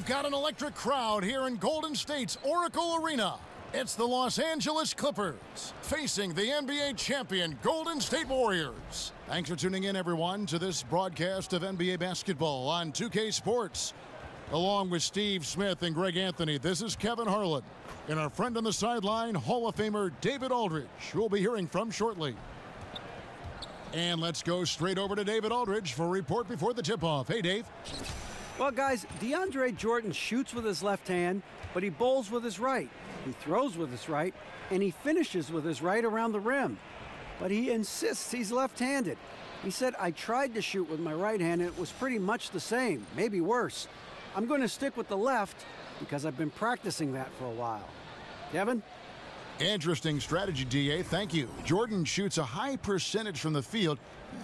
We've got an electric crowd here in Golden State's Oracle Arena. It's the Los Angeles Clippers facing the NBA champion Golden State Warriors. Thanks for tuning in, everyone, to this broadcast of NBA basketball on 2K Sports. Along with Steve Smith and Greg Anthony, this is Kevin Harlan. And our friend on the sideline, Hall of Famer David Aldridge, who we'll be hearing from shortly. And let's go straight over to David Aldridge for a report before the tip-off. Hey, Dave. Well, guys, DeAndre Jordan shoots with his left hand, but he bowls with his right. He throws with his right, and he finishes with his right around the rim. But he insists he's left-handed. He said, I tried to shoot with my right hand, and it was pretty much the same, maybe worse. I'm going to stick with the left because I've been practicing that for a while. Kevin? Interesting strategy, DA. Thank you. Jordan shoots a high percentage from the field.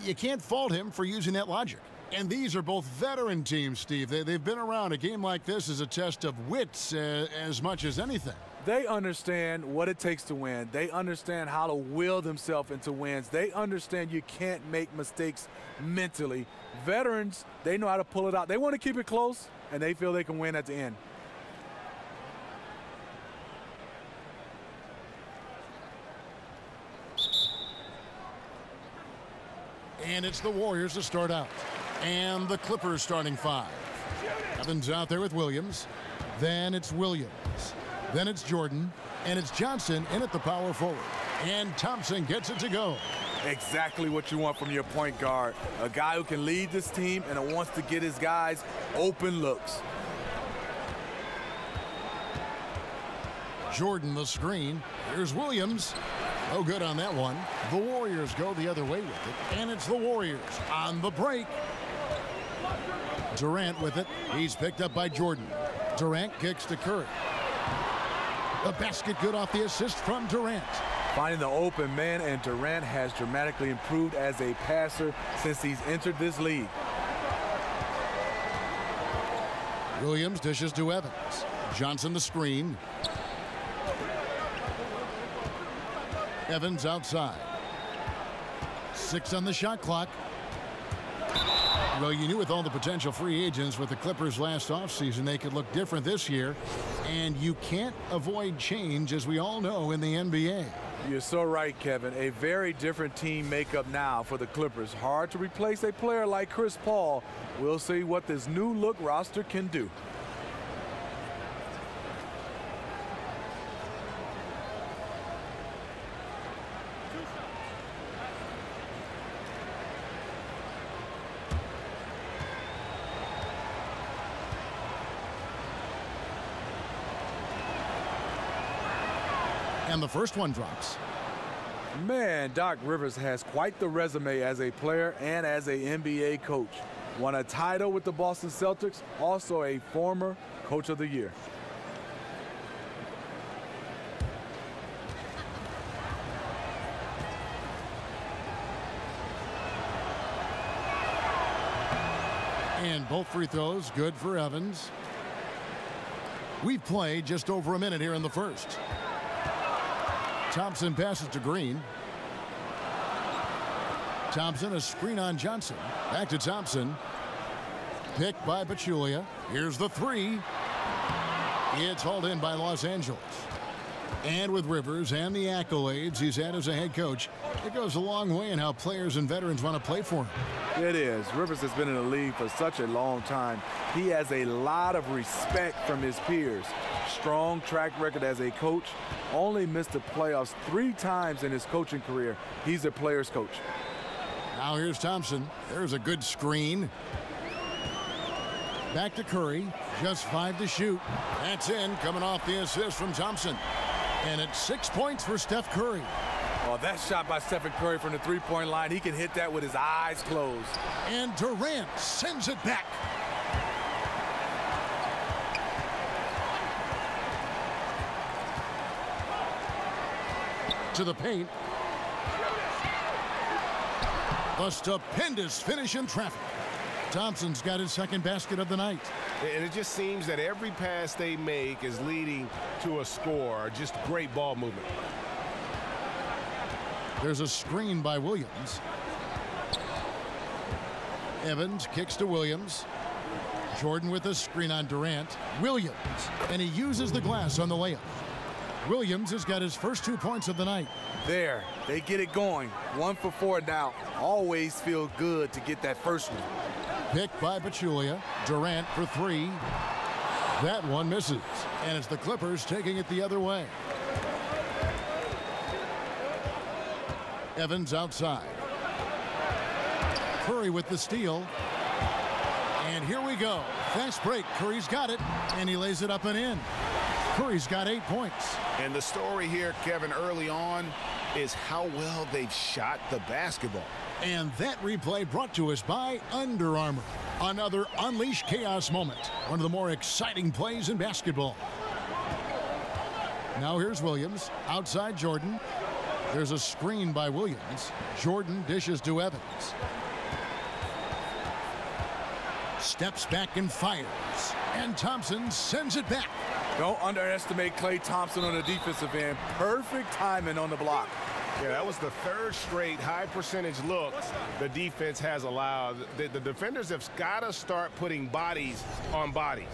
You can't fault him for using that logic. And these are both veteran teams, Steve. They've been around. A game like this is a test of wits as much as anything. They understand what it takes to win. They understand how to will themselves into wins. They understand you can't make mistakes mentally. Veterans, they know how to pull it out. They want to keep it close, and they feel they can win at the end. And it's the Warriors to start out. And the Clippers starting five. Evans out there with Williams. Then it's Williams. Then it's Jordan. And it's Johnson in at the power forward. And Thompson gets it to go. Exactly what you want from your point guard. A guy who can lead this team and wants to get his guys open looks. Jordan the screen. Here's Williams. No good on that one. The Warriors go the other way with it. And it's the Warriors on the break. Durant with it. He's picked up by Jordan. Durant kicks to Curry. The basket good off the assist from Durant. Finding the open man, and Durant has dramatically improved as a passer since he's entered this league. Williams dishes to Evans. Johnson the screen. Evans outside. 6 on the shot clock. Well, you knew with all the potential free agents with the Clippers last offseason, they could look different this year. And you can't avoid change, as we all know, in the NBA. You're so right, Kevin. A very different team makeup now for the Clippers. Hard to replace a player like Chris Paul. We'll see what this new look roster can do. And the first one drops. Man, Doc Rivers has quite the resume as a player and as a NBA coach. Won a title with the Boston Celtics, also a former Coach of the Year. And both free throws good for Evans. We've played just over a minute here in the first. Thompson passes to Green. Thompson, a screen on Johnson. Back to Thompson. Picked by Pachulia. Here's the three. It's hauled in by Los Angeles. And with Rivers and the accolades he's had as a head coach, it goes a long way in how players and veterans want to play for him. It is. Rivers has been in the league for such a long time. He has a lot of respect from his peers. Strong track record as a coach. Only missed the playoffs 3 times in his coaching career. He's a player's coach. Now here's Thompson. There's a good screen. Back to Curry. Just 5 to shoot. That's in, coming off the assist from Thompson. And it's 6 points for Steph Curry. Oh, that shot by Stephen Curry from the three-point line. He can hit that with his eyes closed. And Durant sends it back. To the paint. A stupendous finish in traffic. Thompson's got his second basket of the night. And it just seems that every pass they make is leading to a score. Just great ball movement. There's a screen by Williams. Evans kicks to Williams. Jordan with a screen on Durant. Williams, and he uses the glass on the layup. Williams has got his first 2 points of the night. There, they get it going. 1 for 4 now. Always feel good to get that first one. Picked by Pachulia. Durant for 3. That one misses, and it's the Clippers taking it the other way. Evans outside. Curry with the steal. And here we go. Fast break. Curry's got it, and he lays it up and in. Curry's got 8 points. And the story here, Kevin, early on is how well they've shot the basketball. And that replay brought to us by Under Armour. Another Unleash Chaos moment. One of the more exciting plays in basketball. Now here's Williams. Outside Jordan. There's a screen by Williams. Jordan dishes to Evans. Steps back and fires. And Thompson sends it back. Don't underestimate Klay Thompson on the defensive end. Perfect timing on the block. Yeah, that was the 3rd straight high percentage look the defense has allowed. The defenders have got to start putting bodies on bodies.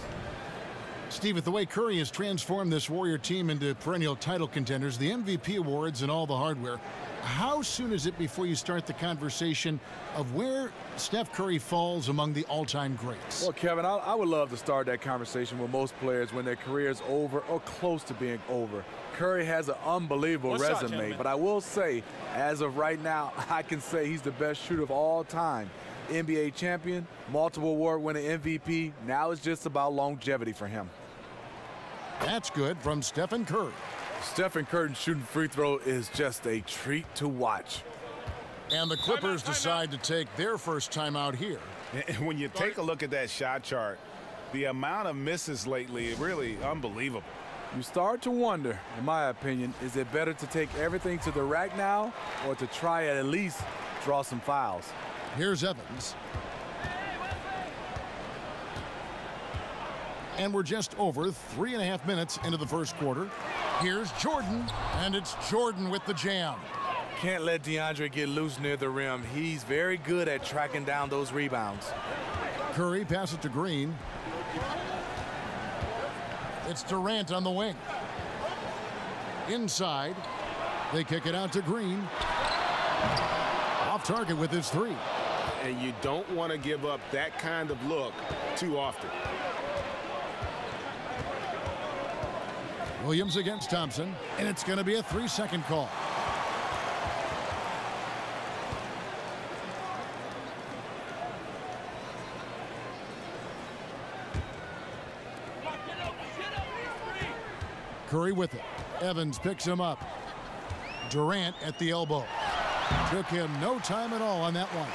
Steve, with the way Curry has transformed this Warrior team into perennial title contenders, the MVP awards and all the hardware, how soon is it before you start the conversation of where Steph Curry falls among the all-time greats? Well, Kevin, I would love to start that conversation with most players when their career is over or close to being over. Curry has an unbelievable resume, but I will say, as of right now, I can say he's the best shooter of all time. NBA champion, multiple award-winning MVP. Now it's just about longevity for him. That's good from Stephen Curry. Stephen Curry shooting free throw is just a treat to watch. And the Clippers decide to take their first timeout here. And when you take a look at that shot chart, the amount of misses lately, really unbelievable. You start to wonder, in my opinion, is it better to take everything to the rack now or to try at least draw some fouls? Here's Evans. And we're just over 3.5 minutes into the first quarter. Here's Jordan, and it's Jordan with the jam. Can't let DeAndre get loose near the rim. He's very good at tracking down those rebounds. Curry passes it to Green. It's Durant on the wing. Inside, they kick it out to Green. Off target with his 3. And you don't want to give up that kind of look too often. Williams against Thompson, and it's going to be a 3-second call. Curry with it. Evans picks him up. Durant at the elbow. Took him no time at all on that one.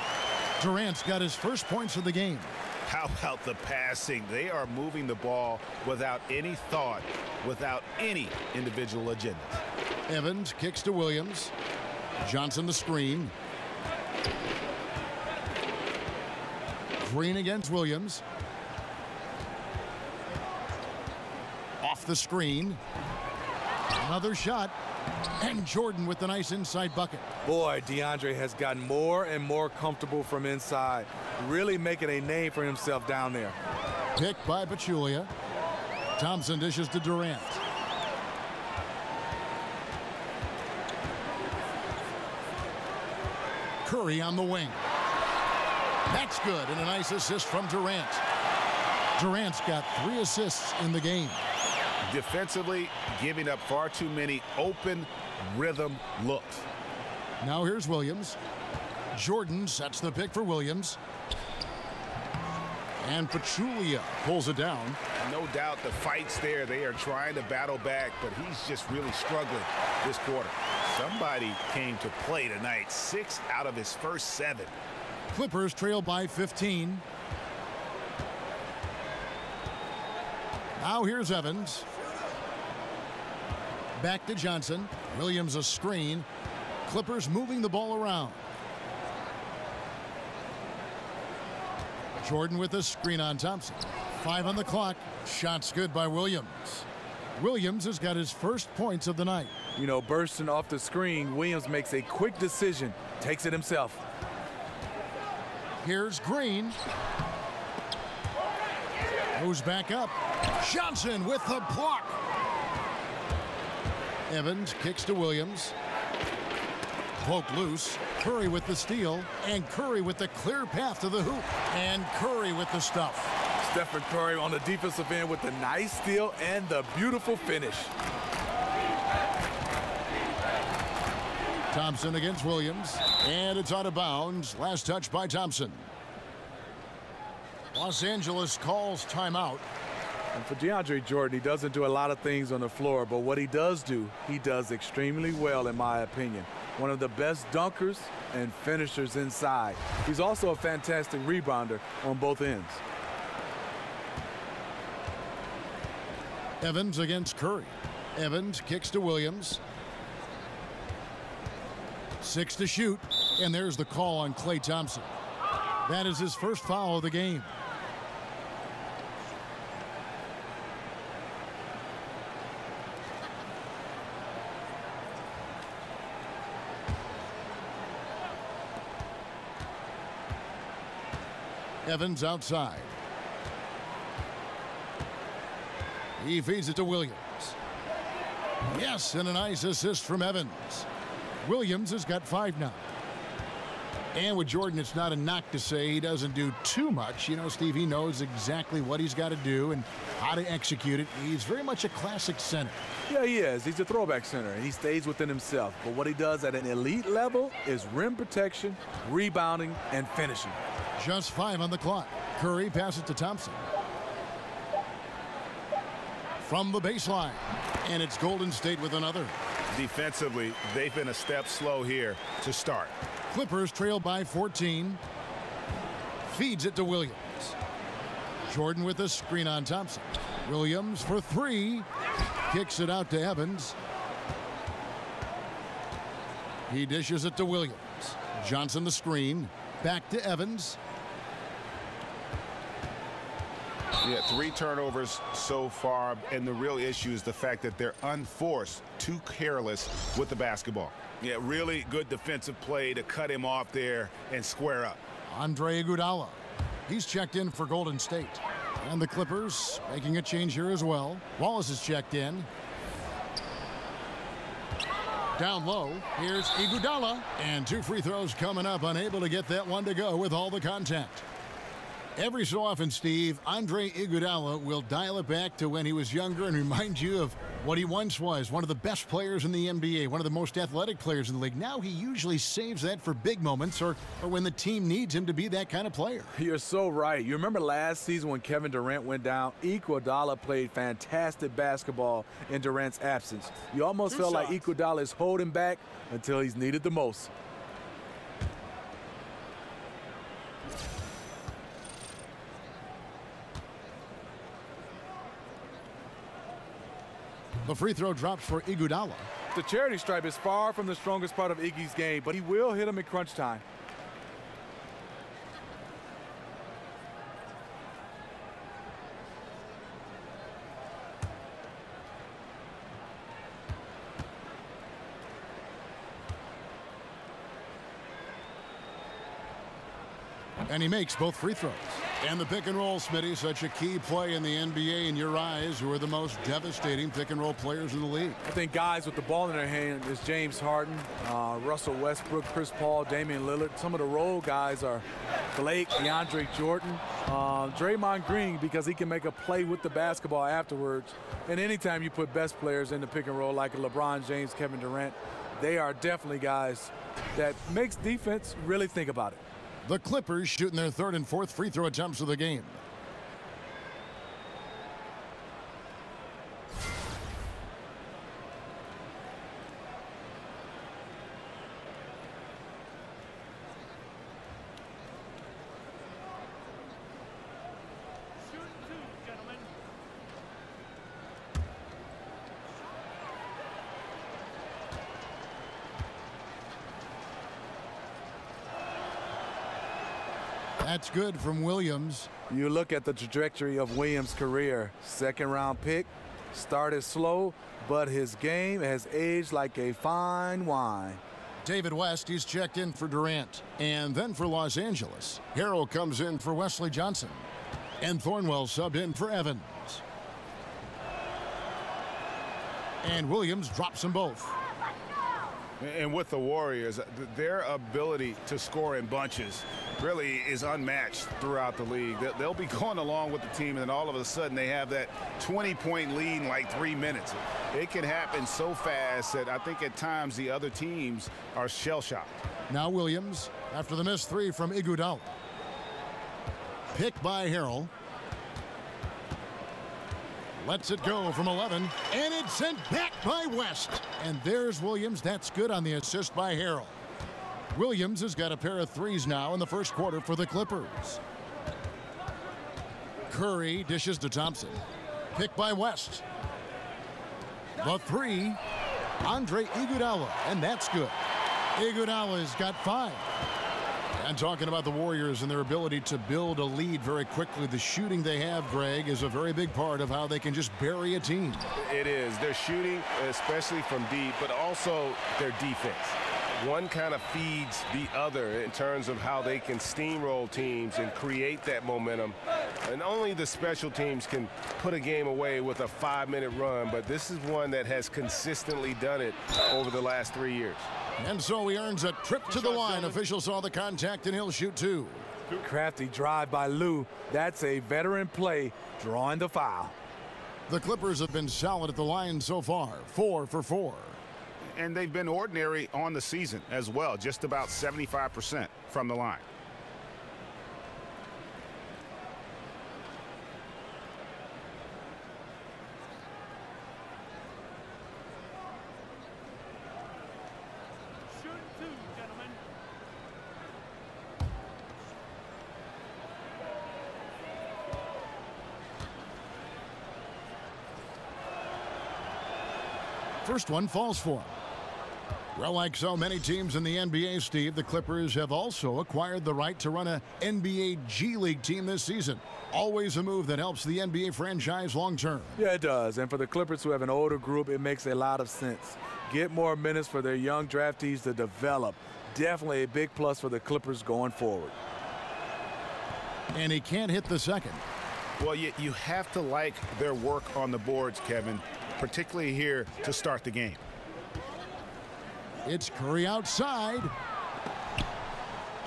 Durant's got his first points of the game. How about the passing? They are moving the ball without any thought, without any individual agenda. Evans kicks to Williams. Johnson the screen. Green against Williams. Off the screen. Another shot. And Jordan with the nice inside bucket. Boy, DeAndre has gotten more and more comfortable from inside, really making a name for himself down there. Picked by Pachulia. Thompson dishes to Durant. Curry on the wing. That's good, and a nice assist from Durant. Durant's got 3 assists in the game. Defensively, giving up far too many open rhythm looks. Now here's Williams. Jordan sets the pick for Williams. And Pachulia pulls it down. No doubt the fight's there. They are trying to battle back, but he's just really struggling this quarter. Somebody came to play tonight. 6 out of his first 7. Clippers trail by 15. Now here's Evans. Back to Johnson. Williams a screen. Clippers moving the ball around. Jordan with a screen on Thompson. 5 on the clock. Shots good by Williams. Williams has got his first points of the night. You know, bursting off the screen, Williams makes a quick decision, takes it himself. Here's Green. Moves back up. Johnson with the block. Evans kicks to Williams. Poke loose. Curry with the steal. And Curry with the clear path to the hoop. And Curry with the stuff. Stephen Curry on the defensive end with the nice steal and the beautiful finish. Thompson against Williams. And it's out of bounds. Last touch by Thompson. Los Angeles calls timeout. And for DeAndre Jordan, he doesn't do a lot of things on the floor, but what he does do, he does extremely well, in my opinion. One of the best dunkers and finishers inside. He's also a fantastic rebounder on both ends. Evans against Curry. Evans kicks to Williams. 6 to shoot, and there's the call on Klay Thompson. That is his first foul of the game. Evans outside. He feeds it to Williams. Yes, and a nice assist from Evans. Williams has got 5 now. And with Jordan, it's not a knock to say he doesn't do too much. You know, Steve, he knows exactly what he's got to do and how to execute it. He's very much a classic center. Yeah, he is. He's a throwback center, and he stays within himself. But what he does at an elite level is rim protection, rebounding, and finishing. Just 5 on the clock. Curry passes to Thompson. From the baseline. And it's Golden State with another. Defensively, they've been a step slow here to start. Clippers trail by 14. Feeds it to Williams. Jordan with a screen on Thompson. Williams for 3. Kicks it out to Evans. He dishes it to Williams. Johnson the screen. Back to Evans. Yeah, 3 turnovers so far, and the real issue is the fact that they're unforced, too careless with the basketball. Yeah, really good defensive play to cut him off there and square up. Andre Iguodala. He's checked in for Golden State. And the Clippers making a change here as well. Wallace is checked in. Down low, here's Iguodala. And 2 free throws coming up, unable to get that one to go with all the contact. Every so often, Steve, Andre Iguodala will dial it back to when he was younger and remind you of what he once was. One of the best players in the NBA, one of the most athletic players in the league. Now he usually saves that for big moments or when the team needs him to be that kind of player. You're so right. You remember last season when Kevin Durant went down? Iguodala played fantastic basketball in Durant's absence. You almost felt like Iguodala is holding back until he's needed the most. The free throw drops for Iguodala. The charity stripe is far from the strongest part of Iggy's game, but he will hit him in crunch time. And he makes both free throws. And the pick and roll, Smitty, such a key play in the NBA in your eyes. Who are the most devastating pick and roll players in the league? I think guys with the ball in their hand is James Harden, Russell Westbrook, Chris Paul, Damian Lillard. Some of the role guys are Blake, DeAndre Jordan, Draymond Green, because he can make a play with the basketball afterwards. And anytime you put best players in the pick and roll like LeBron James, Kevin Durant, they are definitely guys that makes defense really think about it. The Clippers shooting their 3rd and 4th free throw attempts of the game. That's good from Williams. You look at the trajectory of Williams' career. 2nd round pick, started slow, but his game has aged like a fine wine. David West, he's checked in for Durant. And then for Los Angeles, Harrell comes in for Wesley Johnson. And Thornwell subbed in for Evans. And Williams drops them both. And with the Warriors, their ability to score in bunches really is unmatched throughout the league. They'll be going along with the team, and then all of a sudden they have that 20-point lead in like 3 minutes. It can happen so fast that I think at times the other teams are shell-shocked. Now Williams, after the missed three from Iguodala. Picked by Harrell. Lets it go from 11, and it's sent back by West. And there's Williams. That's good on the assist by Harrell. Williams has got a pair of threes now in the first quarter for the Clippers. Curry dishes to Thompson. Picked by West. The three, Andre Iguodala, and that's good. Iguodala's got 5. And talking about the Warriors and their ability to build a lead very quickly, the shooting they have, Greg, is a very big part of how they can just bury a team. It is. Their shooting, especially from deep, but also their defense. One kind of feeds the other in terms of how they can steamroll teams and create that momentum. And only the special teams can put a game away with a 5-minute run, but this is one that has consistently done it over the last 3 years. And so he earns a trip to the line. Official saw the contact, and he'll shoot 2. Crafty drive by Lou. That's a veteran play, drawing the foul. The Clippers have been solid at the line so far, 4 for 4. And they've been ordinary on the season as well, just about 75% from the line. First one falls for him. Well, like so many teams in the NBA, Steve, the Clippers have also acquired the right to run an NBA G League team this season. Always a move that helps the NBA franchise long term. Yeah, it does. And for the Clippers, who have an older group, it makes a lot of sense. Get more minutes for their young draftees to develop. Definitely a big plus for the Clippers going forward. And he can't hit the second. Well, you have to like their work on the boards, Kevin, particularly here to start the game. It's Curry outside.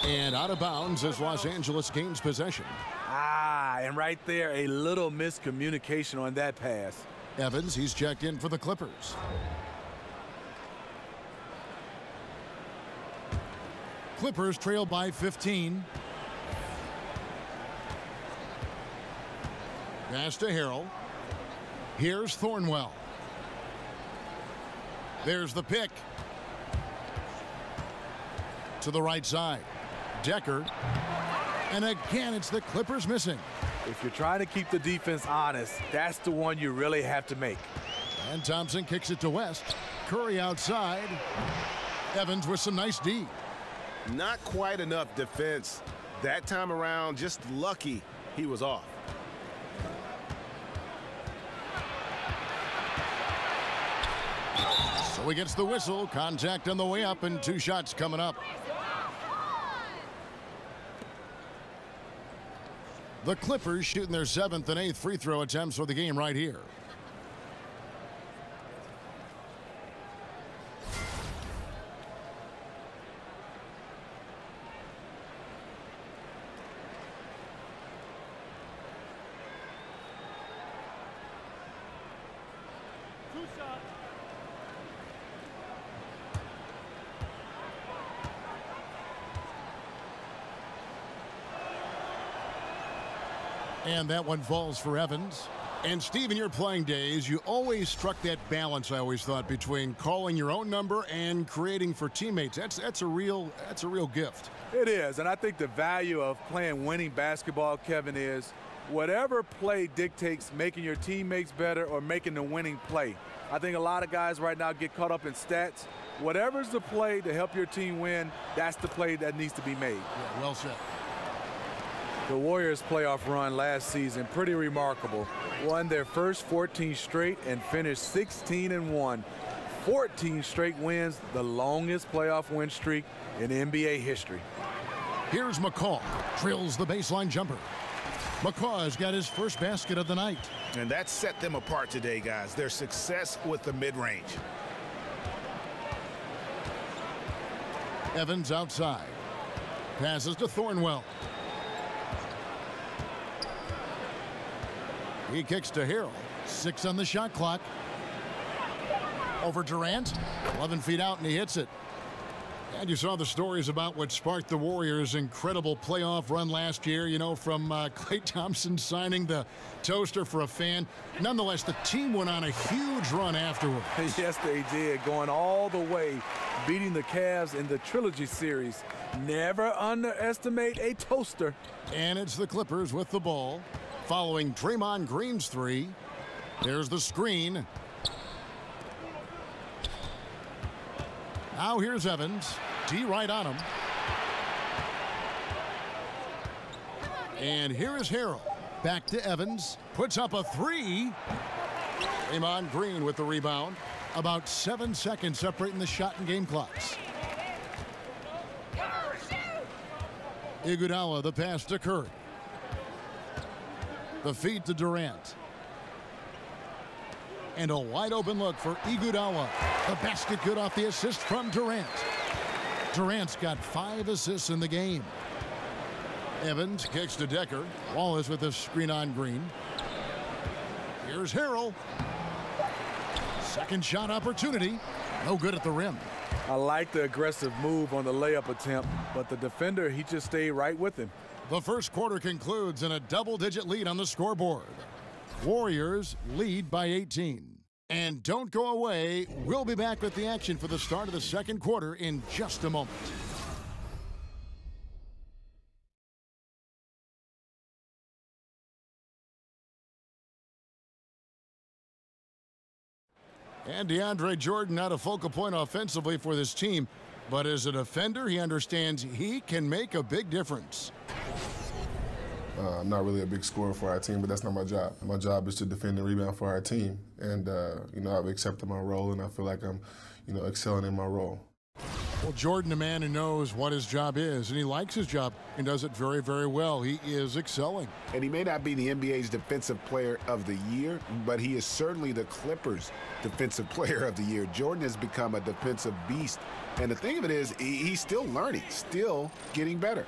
And out of bounds as Los Angeles gains possession. And right there, a little miscommunication on that pass. Evans, he's checked in for the Clippers. Clippers trail by 15. Pass to Harrell. Here's Thornwell. There's the pick. To the right side. Decker. And again, it's the Clippers missing. If you're trying to keep the defense honest, that's the one you really have to make. And Thompson kicks it to West. Curry outside. Evans with some nice D. Not quite enough defense that time around. Just lucky he was off. So he gets the whistle. Contact on the way up, and 2 shots coming up. The Clippers shooting their 7th and 8th free throw attempts for the game right here. And that one falls for Evans. And Steve, in your playing days, you always struck that balance, I always thought, between calling your own number and creating for teammates. That's a real gift. It is, and I think the value of playing winning basketball, Kevin, is whatever play dictates making your teammates better or making the winning play. I think a lot of guys right now get caught up in stats. Whatever's the play to help your team win, that's the play that needs to be made. Yeah, well said. The Warriors' playoff run last season, pretty remarkable. Won their first 14 straight and finished 16-1. 14 straight wins, the longest playoff win streak in NBA history. Here's McCall. Drills the baseline jumper. MUCHAS got his first basket of the night. And that set them apart today, guys. Their success with the mid-range. Evans outside. Passes to Thornwell. He kicks to Harrell. 6 on the shot clock. Over Durant. 11 feet out, and he hits it. And you saw the stories about what sparked the Warriors' incredible playoff run last year, you know, from Klay Thompson signing the toaster for a fan. Nonetheless, the team went on a huge run afterward. Yes, they did, going all the way, beating the Cavs in the Trilogy Series. Never underestimate a toaster. And it's the Clippers with the ball, following Draymond Green's 3. There's the screen. Now here's Evans. D right on him. And here is Harrell. Back to Evans. Puts up a 3. Draymond Green with the rebound. About 7 seconds separating the shot and game clocks. Iguodala, the pass to Curry. The feed to Durant. And a wide open look for Iguodala. The basket good off the assist from Durant. Durant's got 5 assists in the game. Evans kicks to Decker. Wallace with a screen on Green. Here's Harrell. Second shot opportunity. No good at the rim. I like the aggressive move on the layup attempt, but the defender, he just stayed right with him. The first quarter concludes in a double-digit lead on the scoreboard. Warriors lead by 18. And don't go away. We'll be back with the action for the start of the second quarter in just a moment. And DeAndre Jordan not a focal point offensively for this team, but as a defender, he understands he can make a big difference. I'm not really a big scorer for our team, but that's not my job. My job is to defend and rebound for our team. And, you know, I've accepted my role, and I feel like I'm, you know, excelling in my role. Well, Jordan, a man who knows what his job is, and he likes his job and does it very, very well. He is excelling. And he may not be the NBA's Defensive Player of the Year, but he is certainly the Clippers' Defensive Player of the Year. Jordan has become a defensive beast. And the thing of it is, he's still learning, still getting better.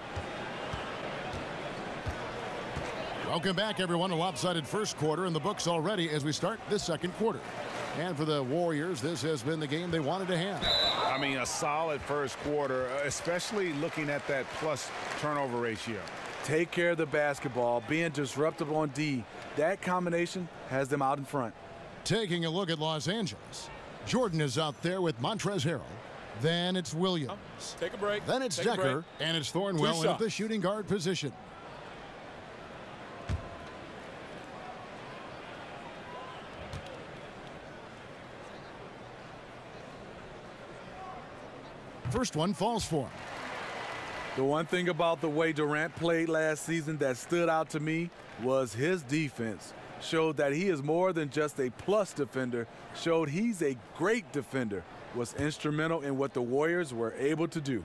Welcome back, everyone. A lopsided first quarter in the books already as we start this second quarter. And for the Warriors, this has been the game they wanted to have. I mean, a solid first quarter, especially looking at that plus turnover ratio. Take care of the basketball, being disruptive on D. That combination has them out in front. Taking a look at Los Angeles. Jordan is out there with Montrezl Harrell. Then it's Williams. Take a break. Then it's Decker. And it's Thornwell in the shooting guard position. First one falls for him. The one thing about the way Durant played last season that stood out to me was his defense. Showed that he is more than just a plus defender. Showed he's a great defender. Was instrumental in what the Warriors were able to do.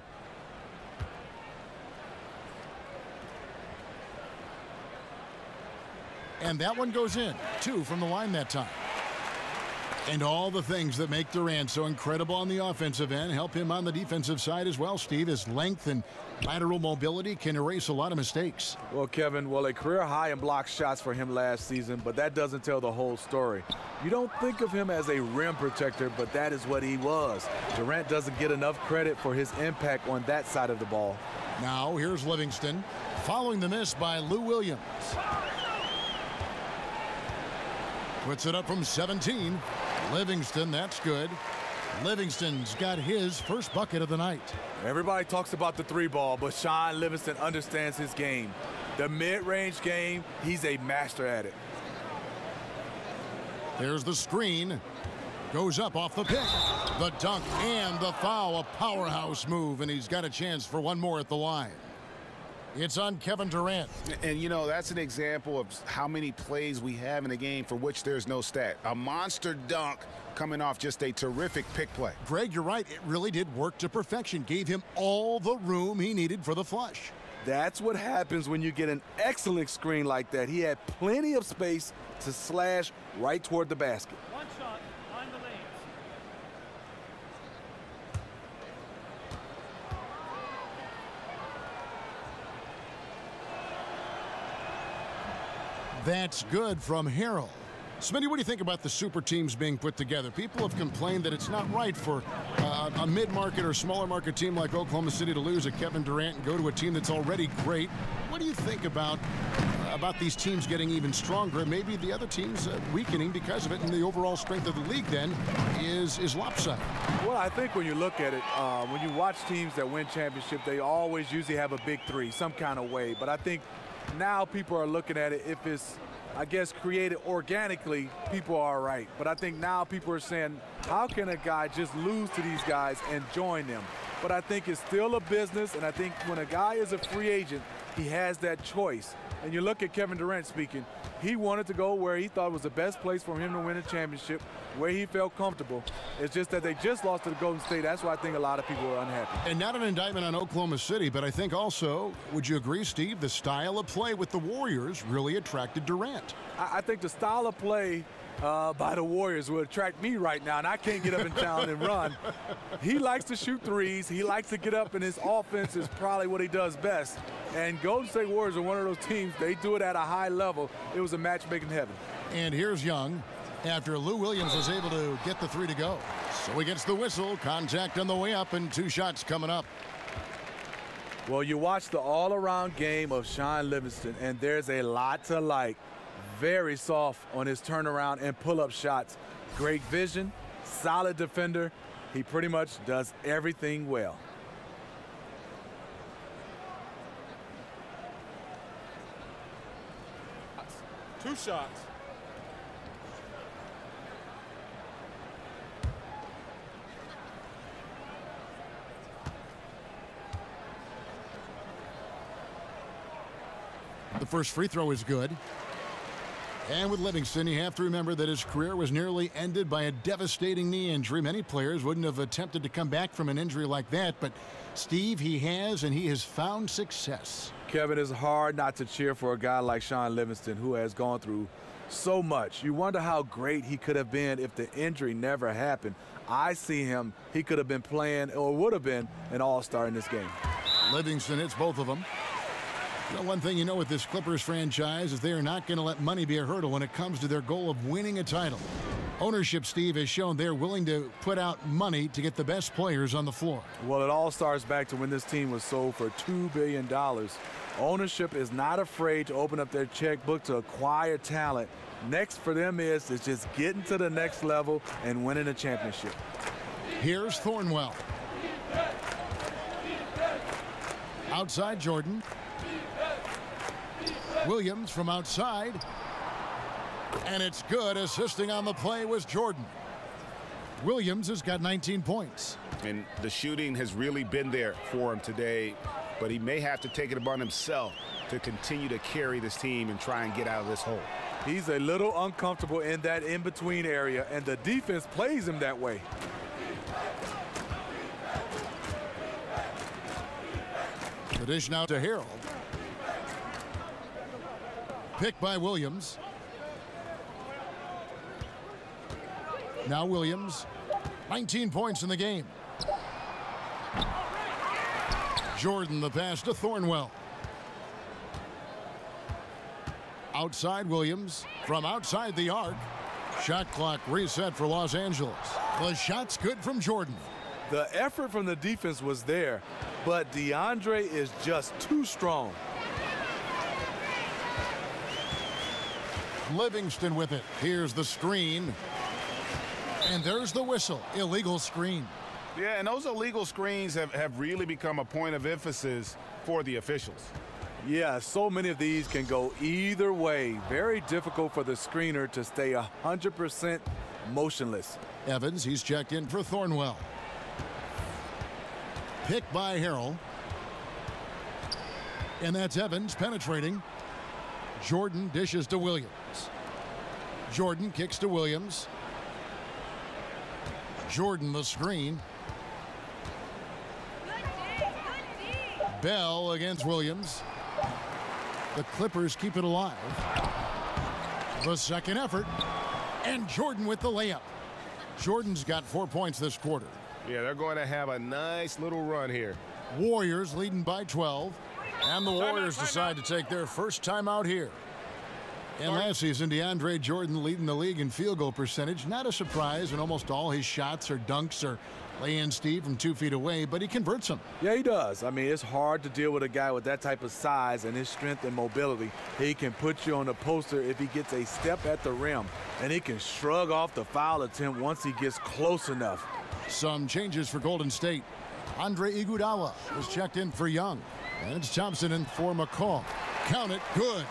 And that one goes in. 2 from the line that time. And all the things that make Durant so incredible on the offensive end help him on the defensive side as well, Steve. His length and lateral mobility can erase a lot of mistakes. Well, Kevin, a career high in block shots for him last season, but that doesn't tell the whole story. You don't think of him as a rim protector, but that is what he was. Durant doesn't get enough credit for his impact on that side of the ball. Now here's Livingston, following the miss by Lou Williams. Puts it up from 17. Livingston, that's good. Livingston's got his first bucket of the night. Everybody talks about the 3-ball, but Sean Livingston understands his game. The mid-range game, he's a master at it. There's the screen. Goes up off the pick. The dunk and the foul, a powerhouse move, and he's got a chance for one more at the line. It's on Kevin Durant. And, you know, that's an example of how many plays we have in a game for which there's no stat. A monster dunk coming off just a terrific pick play. Greg, you're right. It really did work to perfection. Gave him all the room he needed for the flush. That's what happens when you get an excellent screen like that. He had plenty of space to slash right toward the basket. One shot on the lanes. That's good from Harrell. Smitty, what do you think about the super teams being put together? People have complained that it's not right for a mid-market or smaller market team like Oklahoma City to lose a Kevin Durant and go to a team that's already great. What do you think about these teams getting even stronger? Maybe the other teams weakening because of it, and the overall strength of the league then is lopsided. Well, I think when you look at it, when you watch teams that win championship, they always usually have a big three, some kind of way. But I think now people are looking at it, if it's, I guess, created organically, people are right. But I think now people are saying, how can a guy just lose to these guys and join them? But I think it's still a business, and I think when a guy is a free agent, he has that choice. And you look at Kevin Durant speaking, he wanted to go where he thought was the best place for him to win a championship, where he felt comfortable. It's just that they just lost to the Golden State. That's why I think a lot of people are unhappy. And not an indictment on Oklahoma City, but I think also, would you agree, Steve, the style of play with the Warriors really attracted Durant? I think the style of play by the Warriors will attract me right now, and I can't get up in town and run. He likes to shoot threes. He likes to get up, and his offense is probably what he does best. And Golden State Warriors are one of those teams, they do it at a high level. It was a match made in heaven. And here's Young after Lou Williams was able to get the three to go. So he gets the whistle, contact on the way up, and 2 shots coming up. Well, you watch the all-around game of Shaun Livingston, and there's a lot to like. Very soft on his turnaround and pull-up shots. Great vision, solid defender. He pretty much does everything well. Two shots. The first free throw is good. And with Livingston, you have to remember that his career was nearly ended by a devastating knee injury. Many players wouldn't have attempted to come back from an injury like that, but Steve, he has, and he has found success. Kevin, it's hard not to cheer for a guy like Shaun Livingston, who has gone through so much. You wonder how great he could have been if the injury never happened. I see him, he could have been playing, or would have been, an all-star in this game. Livingston hits both of them. You know, one thing you know with this Clippers franchise is they are not going to let money be a hurdle when it comes to their goal of winning a title. Ownership, Steve, has shown they're willing to put out money to get the best players on the floor. Well, it all starts back to when this team was sold for $2 billion. Ownership is not afraid to open up their checkbook to acquire talent. Next for them is just getting to the next level and winning a championship. Here's Thornwell. Outside Jordan. Williams from outside. And it's good. Assisting on the play was Jordan. Williams has got 19 points. And the shooting has really been there for him today, but he may have to take it upon himself to continue to carry this team and try and get out of this hole. He's a little uncomfortable in that in-between area, and the defense plays him that way. The dish now to Harold. Picked by Williams. Now Williams, 19 points in the game. Jordan the pass to Thornwell. Outside Williams, from outside the arc. Shot clock reset for Los Angeles. The shot's good from Jordan. The effort from the defense was there, but DeAndre is just too strong. Livingston with it. Here's the screen. And there's the whistle. Illegal screen. Yeah, and those illegal screens have really become a point of emphasis for the officials. Yeah, so many of these can go either way. Very difficult for the screener to stay 100% motionless. Evans, he's checked in for Thornwell. Picked by Harrell. And that's Evans penetrating. Jordan dishes to Williams. Jordan kicks to Williams. Jordan the screen. Bell against Williams. The Clippers keep it alive. The second effort. And Jordan with the layup. Jordan's got 4 points this quarter. Yeah, they're going to have a nice little run here. Warriors leading by 12. And the Warriors decide to take their first timeout here. And last season, DeAndre Jordan leading the league in field goal percentage. Not a surprise, and almost all his shots or dunks are lay-in, Steve, from 2 feet away, but he converts them. Yeah, he does. I mean, it's hard to deal with a guy with that type of size and his strength and mobility. He can put you on the poster if he gets a step at the rim, and he can shrug off the foul attempt once he gets close enough. Some changes for Golden State. Andre Iguodala was checked in for Young, and it's Thompson in for McCall. Count it, good.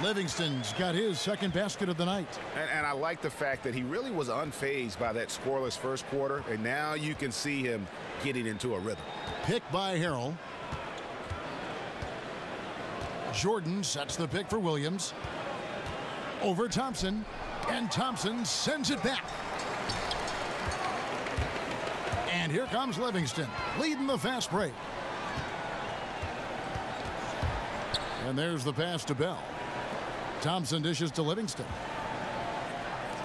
Livingston's got his second basket of the night. And I like the fact that he really was unfazed by that scoreless first quarter, and now you can see him getting into a rhythm. Pick by Harrell. Jordan sets the pick for Williams. Over Thompson, and Thompson sends it back. And here comes Livingston, leading the fast break. And there's the pass to Bell. Thompson dishes to Livingston.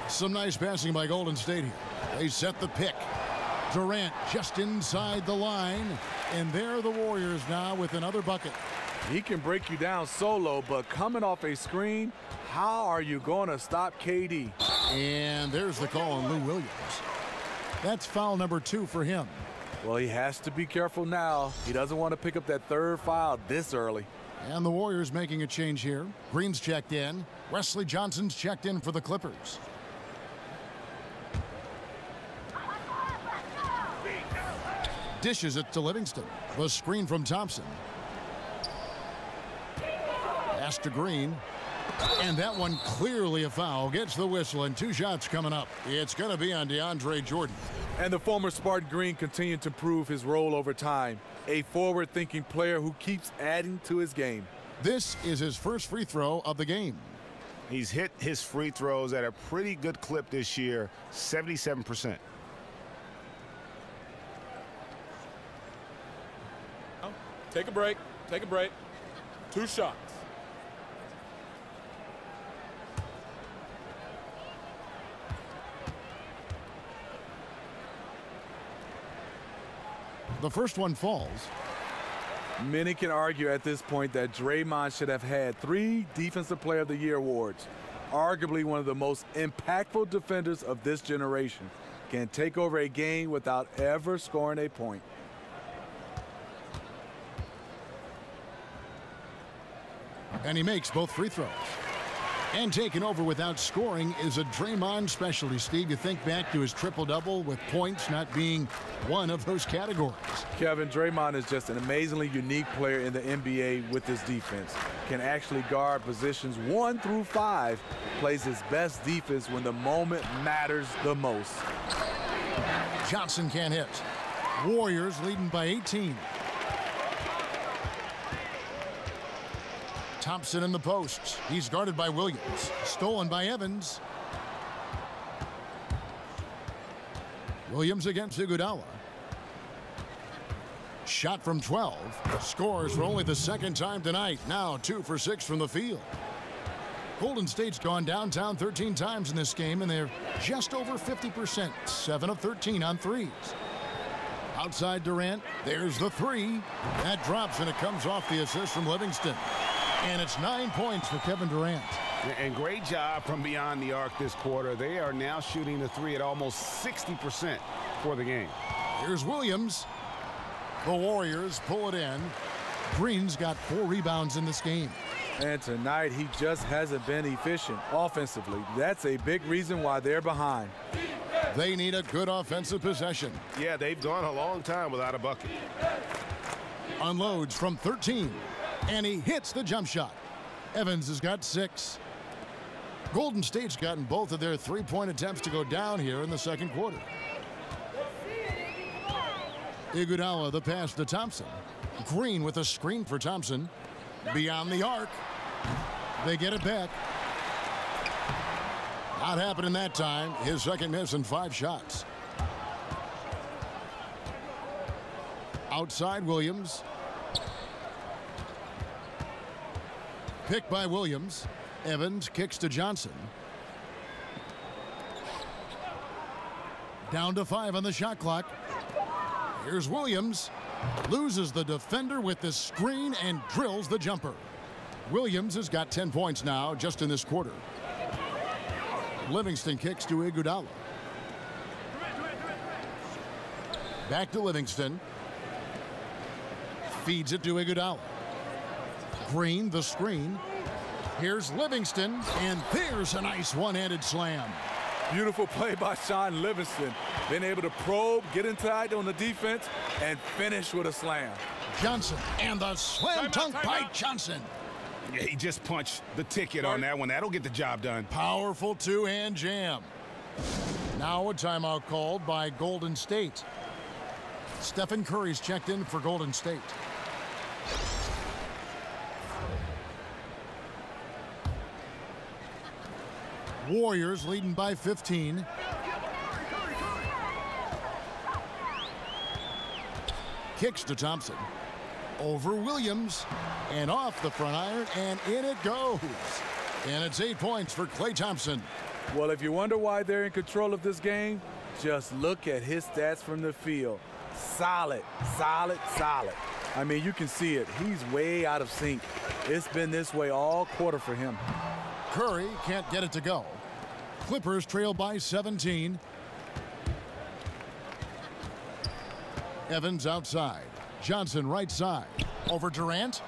Some nice passing by Golden State here. They set the pick. Durant just inside the line. And there are the Warriors now with another bucket. He can break you down solo, but coming off a screen, how are you going to stop KD? And there's the call on Lou Williams. That's foul number 2 for him. Well, he has to be careful now. He doesn't want to pick up that third foul this early. And the Warriors making a change here. Green's checked in. Wesley Johnson's checked in for the Clippers. Dishes it to Livingston. The screen from Thompson. Pass to Green. And that one clearly a foul. Gets the whistle, and 2 shots coming up. It's going to be on DeAndre Jordan. And the former Spartan Green continued to prove his role over time. A forward-thinking player who keeps adding to his game. This is his first free throw of the game. He's hit his free throws at a pretty good clip this year, 77%. Take a break. Take a break. 2 shots. The first one falls. Many can argue at this point that Draymond should have had 3 Defensive Player of the Year awards. Arguably one of the most impactful defenders of this generation. Can take over a game without ever scoring a point. And he makes both free throws. And taking over without scoring is a Draymond specialty, Steve. You think back to his triple-double with points not being one of those categories. Kevin, Draymond is just an amazingly unique player in the NBA with his defense. Can actually guard positions 1 through 5. Plays his best defense when the moment matters the most. Johnson can't hit. Warriors leading by 18. Thompson in the post. He's guarded by Williams. Stolen by Evans. Williams against Iguodala. Shot from 12. Scores for only the second time tonight. Now 2 for 6 from the field. Golden State's gone downtown 13 times in this game, and they're just over 50%. 7 of 13 on threes. Outside Durant. There's the 3. That drops, and it comes off the assist from Livingston. And it's 9 points for Kevin Durant. And great job from beyond the arc this quarter. They are now shooting the 3 at almost 60% for the game. Here's Williams. The Warriors pull it in. Green's got 4 rebounds in this game. And tonight he just hasn't been efficient offensively. That's a big reason why they're behind. They need a good offensive possession. Yeah, they've gone a long time without a bucket. Unloads from 13. And he hits the jump shot. Evans has got 6. Golden State's gotten both of their 3-point attempts to go down here in the second quarter. Iguodala the pass to Thompson. Green with a screen for Thompson. Beyond the arc. They get it back. Not happening that time. His second miss in 5 shots. Outside Williams. pick by Williams. Evans kicks to Johnson. Down to 5 on the shot clock. Here's Williams. Loses the defender with the screen and drills the jumper. Williams has got 10 points now just in this quarter. Livingston kicks to Iguodala. Back to Livingston. Feeds it to Iguodala. Green, the screen. Here's Livingston, and there's a nice one-handed slam. Beautiful play by Sean Livingston. Being able to probe, get inside on the defense, and finish with a slam. Johnson, and the slam dunk by Johnson. Yeah, he just punched the ticket on that one. That'll get the job done. Powerful two-hand jam. Now a timeout called by Golden State. Stephen Curry's checked in for Golden State. Warriors leading by 15. Kicks to Thompson. Over Williams. And off the front iron, and in it goes. And it's 8 points for Klay Thompson. Well, if you wonder why they're in control of this game, just look at his stats from the field. Solid, solid, solid. I mean, you can see it. He's way out of sync. It's been this way all quarter for him. Curry can't get it to go. Clippers trail by 17. Evans outside. Johnson right side. Over Durant.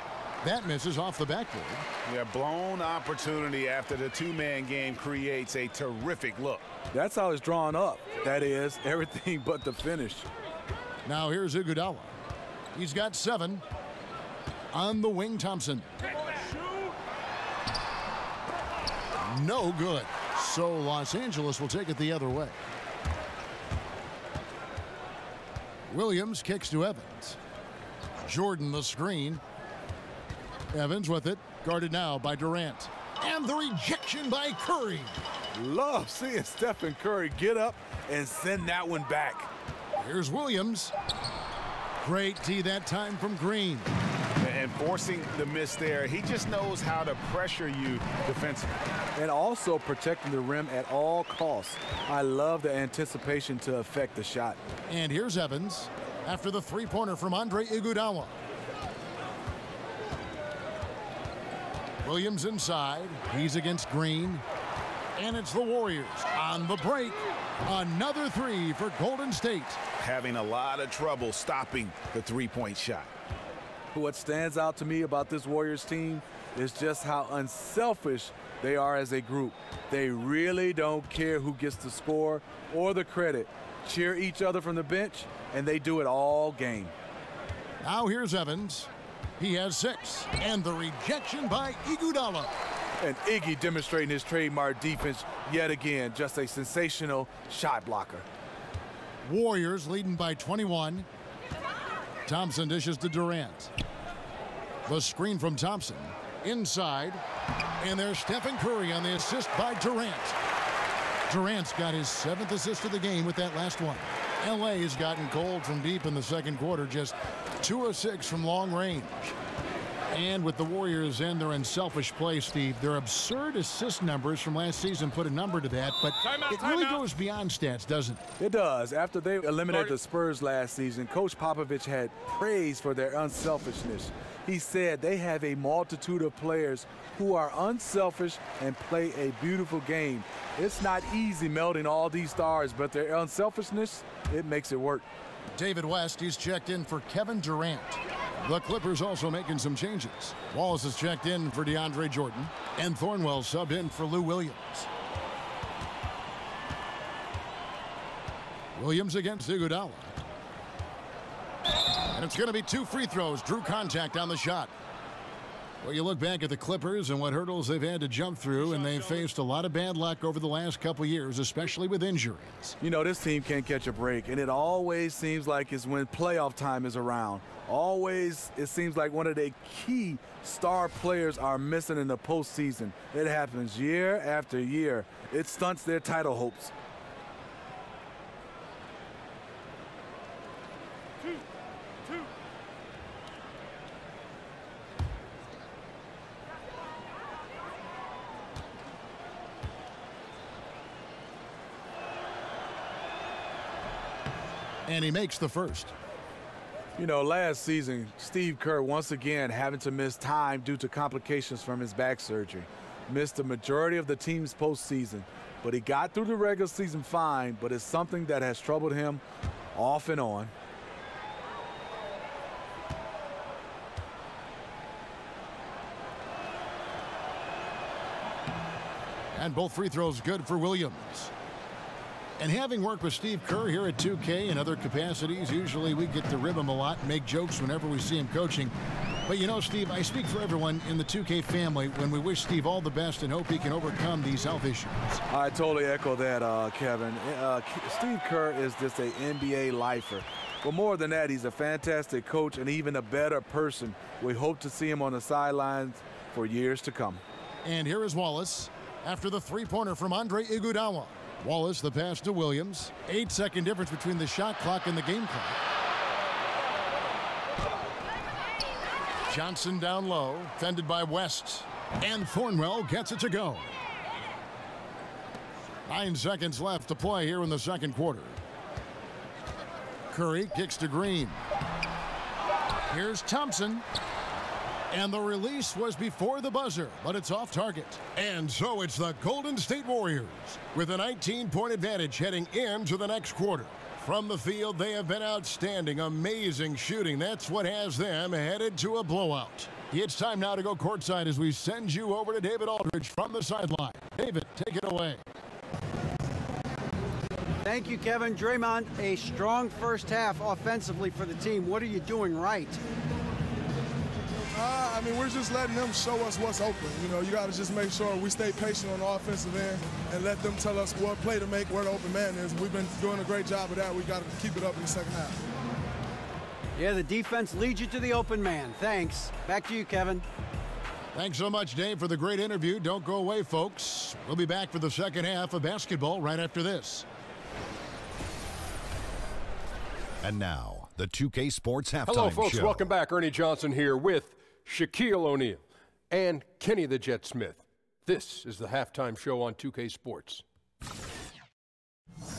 That misses off the backboard. Yeah, blown opportunity after the two-man game creates a terrific look. That's how it's drawn up. That is, everything but the finish. Now here's Iguodala. He's got 7. On the wing, Thompson. No good. So Los Angeles will take it the other way. Williams kicks to Evans. Jordan the screen. Evans with it. Guarded now by Durant. And the rejection by Curry. Love seeing Stephen Curry get up and send that one back. Here's Williams. Great D that time from Green. And forcing the miss there, he just knows how to pressure you defensively. And also protecting the rim at all costs. I love the anticipation to affect the shot. And here's Evans after the three-pointer from Andre Iguodala. Williams inside. He's against Green. And it's the Warriors on the break. Another 3 for Golden State. Having a lot of trouble stopping the three-point shot. What stands out to me about this Warriors team is just how unselfish they are as a group. They really don't care who gets the score or the credit. Cheer each other from the bench, and they do it all game. Now here's Evans. He has 6. And the rejection by Iguodala. And Iggy demonstrating his trademark defense yet again. Just a sensational shot blocker. Warriors leading by 21. Thompson dishes to Durant. The screen from Thompson. Inside. And there's Stephen Curry on the assist by Durant. Durant's got his 7th assist of the game with that last one. LA has gotten cold from deep in the second quarter. Just 2 of 6 from long range. And with the Warriors and their unselfish play, Steve, their absurd assist numbers from last season put a number to that, but it really goes beyond stats, doesn't it? It does. After they eliminated the Spurs last season, Coach Popovich had praise for their unselfishness. He said they have a multitude of players who are unselfish and play a beautiful game. It's not easy melding all these stars, but their unselfishness, it makes it work. David West, he's checked in for Kevin Durant. The Clippers also making some changes. Wallace is checked in for DeAndre Jordan, and Thornwell subbed in for Lou Williams. Williams against Iguodala. And it's going to be 2 free throws. Drew contact on the shot. Well, you look back at the Clippers and what hurdles they've had to jump through, and they've faced a lot of bad luck over the last couple years, especially with injuries. You know, this team can't catch a break, and it always seems like it's when playoff time is around. Always, it seems like one of the key star players are missing in the postseason. It happens year after year. It stunts their title hopes. And he makes the first. You know, last season, Steve Kerr once again having to miss time due to complications from his back surgery. Missed the majority of the team's postseason, but he got through the regular season fine, but it's something that has troubled him off and on. And both free throws good for Williams. And having worked with Steve Kerr here at 2K and other capacities, usually we get to rib him a lot and make jokes whenever we see him coaching. But you know, Steve, I speak for everyone in the 2K family when we wish Steve all the best and hope he can overcome these health issues. I totally echo that, Kevin. Steve Kerr is just an NBA lifer. But more than that, he's a fantastic coach and even a better person. We hope to see him on the sidelines for years to come. And here is Wallace after the three-pointer from Andre Iguodala. Wallace, the pass to Williams. 8-second difference between the shot clock and the game clock. Johnson down low, fended by West. And Thornwell gets it to go. 9 seconds left to play here in the second quarter. Curry kicks to Green. Here's Thompson. And the release was before the buzzer, but it's off target. And so it's the Golden State Warriors with a 19-point advantage heading into the next quarter. From the field, they have been outstanding, amazing shooting. That's what has them headed to a blowout. It's time now to go courtside as we send you over to David Aldridge from the sideline. David, take it away. Thank you, Kevin. Draymond, a strong first half offensively for the team. What are you doing right? I mean, we're just letting them show us what's open. You know, you got to just make sure we stay patient on the offensive end and let them tell us what play to make, where the open man is. We've been doing a great job of that. We got to keep it up in the second half. Yeah, the defense leads you to the open man. Thanks. Back to you, Kevin. Thanks so much, Dave, for the great interview. Don't go away, folks. We'll be back for the second half of basketball right after this. And now, the 2K Sports Halftime Show. Hello, folks. Welcome back. Ernie Johnson here with Shaquille O'Neal and Kenny the Jet Smith. This is the halftime show on 2K Sports.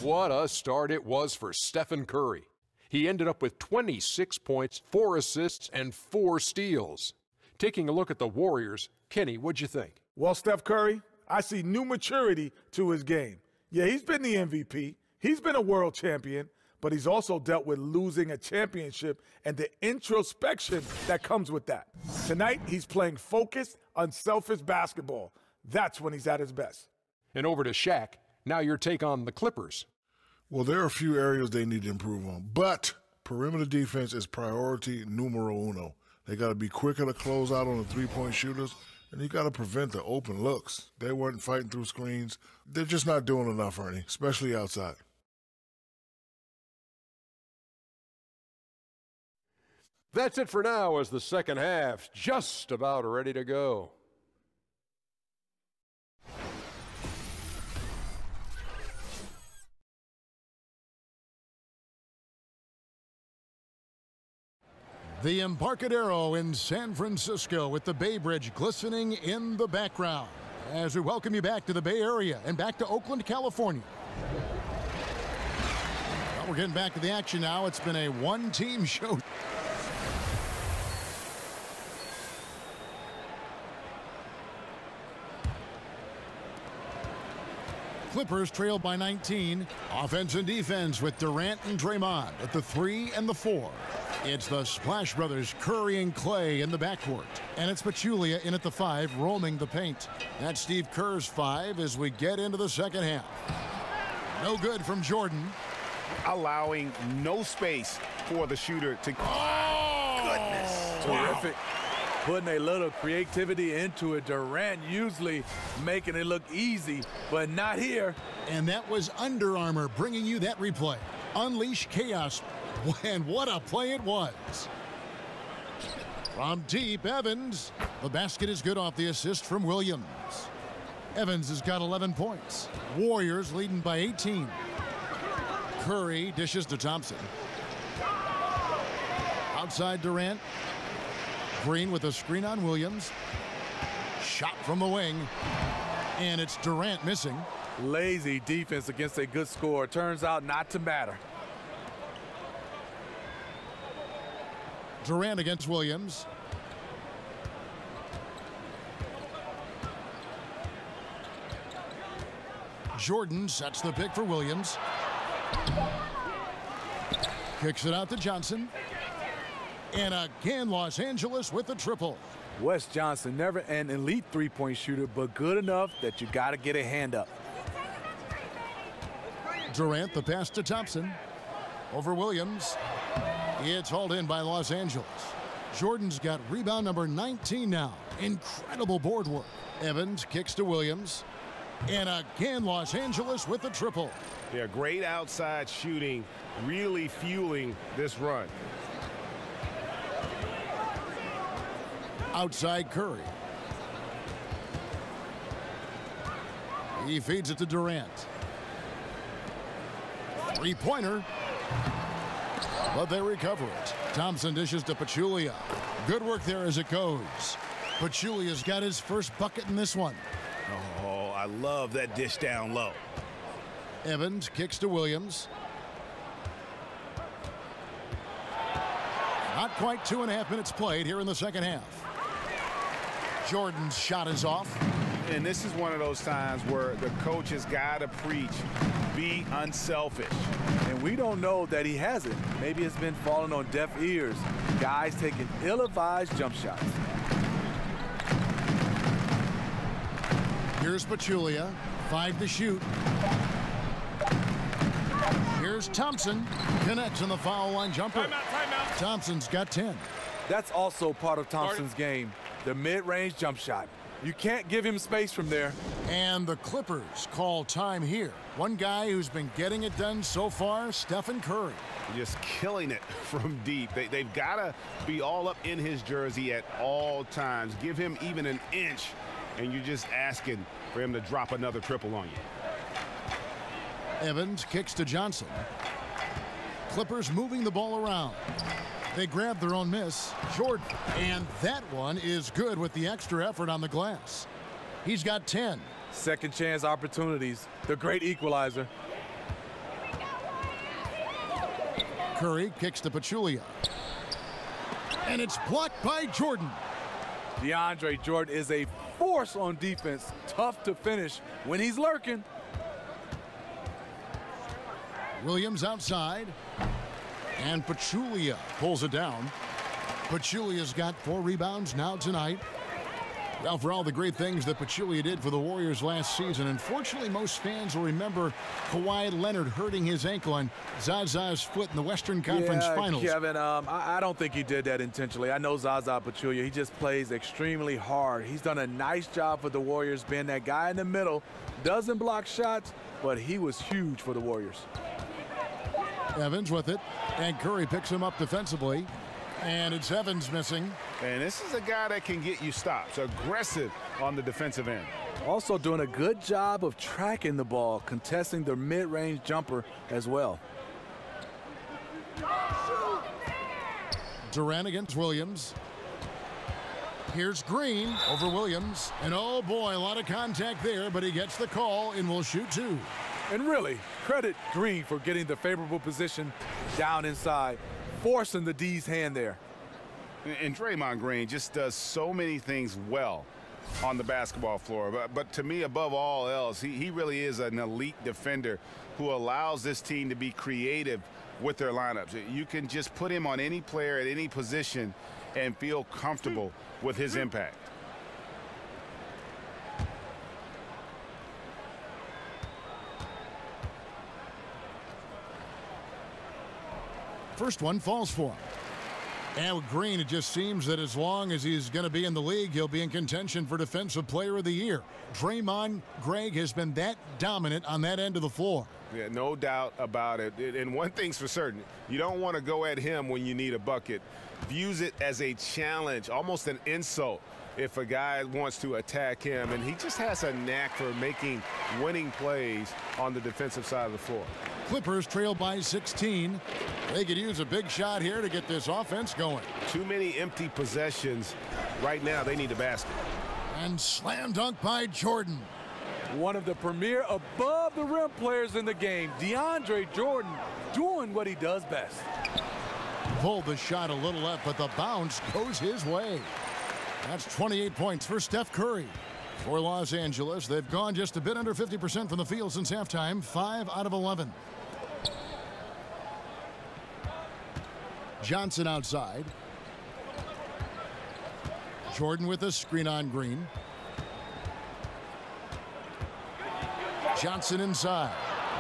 What a start it was for Stephen Curry. He ended up with 26 points, 4 assists, and 4 steals. Taking a look at the Warriors, Kenny, what'd you think? Well, Steph Curry, I see new maturity to his game. Yeah, he's been the MVP. He's been a world champion. But he's also dealt with losing a championship and the introspection that comes with that. Tonight, he's playing focused, unselfish basketball. That's when he's at his best. And over to Shaq. Now your take on the Clippers. Well, there are a few areas they need to improve on, but perimeter defense is priority numero uno. They got to be quicker to close out on the three-point shooters, and you got to prevent the open looks. They weren't fighting through screens. They're just not doing enough, Ernie, especially outside. That's it for now as the second half's just about ready to go. The Embarcadero in San Francisco with the Bay Bridge glistening in the background as we welcome you back to the Bay Area and back to Oakland, California. Well, we're getting back to the action now. It's been a one-team show. Clippers trail by 19. Offense and defense with Durant and Draymond at the 3 and the 4. It's the Splash Brothers, Curry and Clay in the backcourt. And it's Pachulia in at the 5, roaming the paint. That's Steve Kerr's 5 as we get into the second half. No good from Jordan. Allowing no space for the shooter to... Oh! Goodness. Terrific. Putting a little creativity into it. Durant usually making it look easy, but not here. And that was Under Armour bringing you that replay. Unleash chaos. And what a play it was. From deep, Evans. The basket is good off the assist from Williams. Evans has got 11 points. Warriors leading by 18. Curry dishes to Thompson. Outside Durant. Green with a screen on Williams. Shot from the wing. And it's Durant missing. Lazy defense against a good score. Turns out not to matter. Durant against Williams. Jordan sets the pick for Williams. Kicks it out to Johnson. And again, Los Angeles with the triple. Wes Johnson, never an elite three-point shooter, but good enough that you got to get a hand up. Durant, the pass to Thompson. Over Williams. It's hauled in by Los Angeles. Jordan's got rebound number 19 now. Incredible board work. Evans kicks to Williams. And again, Los Angeles with the triple. Yeah, great outside shooting, really fueling this run. Outside Curry. He feeds it to Durant. Three-pointer. But they recover it. Thompson dishes to Pachulia. Good work there as it goes. Pachulia's got his first bucket in this one. Oh, I love that dish down low. Evans kicks to Williams. Not quite 2.5 minutes played here in the second half. Jordan's shot is off. And this is one of those times where the coach has got to preach, be unselfish. And we don't know that he hasn't. Maybe it's been falling on deaf ears. Guys taking ill-advised jump shots. Here's Pachulia, 5 to shoot. Here's Thompson, connects on the foul line jumper. Timeout. Thompson's got 10. That's also part of Thompson's game, the mid-range jump shot. You can't give him space from there. And the Clippers call time here. One guy who's been getting it done so far, Stephen Curry. Just killing it from deep. They've got to be all up in his jersey at all times. Give him even an inch, and you're just asking for him to drop another triple on you. Evans kicks to Johnson. Clippers moving the ball around. They grab their own miss. Jordan. And that one is good with the extra effort on the glass. He's got 10. Second chance opportunities. The great equalizer. Curry kicks to Pachulia. And it's blocked by Jordan. DeAndre Jordan is a force on defense. Tough to finish when he's lurking. Williams outside. And Pachulia pulls it down. Pachulia's got 4 rebounds now tonight. Well, for all the great things that Pachulia did for the Warriors last season, unfortunately, most fans will remember Kawhi Leonard hurting his ankle on Zaza's foot in the Western Conference Finals. Kevin, I don't think he did that intentionally. I know Zaza Pachulia. He just plays extremely hard. He's done a nice job for the Warriors, being that guy in the middle. Doesn't block shots, but he was huge for the Warriors. Evans with it, and Curry picks him up defensively. And it's Evans missing. And this is a guy that can get you stops. Aggressive on the defensive end. Also doing a good job of tracking the ball, contesting the mid-range jumper as well. Durant against Williams. Here's Green over Williams. And oh boy, a lot of contact there, but he gets the call and will shoot 2. And really, credit Green for getting the favorable position down inside, forcing the D's hand there. And Draymond Green just does so many things well on the basketball floor. But to me, above all else, he really is an elite defender who allows this team to be creative with their lineups. You can just put him on any player at any position and feel comfortable with his impact. First one falls for him. And with Green, it just seems that as long as he's going to be in the league, he'll be in contention for Defensive Player of the Year. Draymond Greg has been that dominant on that end of the floor. Yeah, no doubt about it. And one thing's for certain, you don't want to go at him when you need a bucket. Views it as a challenge, almost an insult if a guy wants to attack him. And he just has a knack for making winning plays on the defensive side of the floor. Clippers trail by 16. They could use a big shot here to get this offense going. Too many empty possessions. Right now, they need a basket. And slam dunk by Jordan. One of the premier above-the-rim players in the game, DeAndre Jordan, doing what he does best. pulled the shot a little left, but the bounce goes his way. That's 28 points for Steph Curry. For Los Angeles, they've gone just a bit under 50% from the field since halftime, 5 out of 11. Johnson outside. Jordan with a screen on Green. Johnson inside,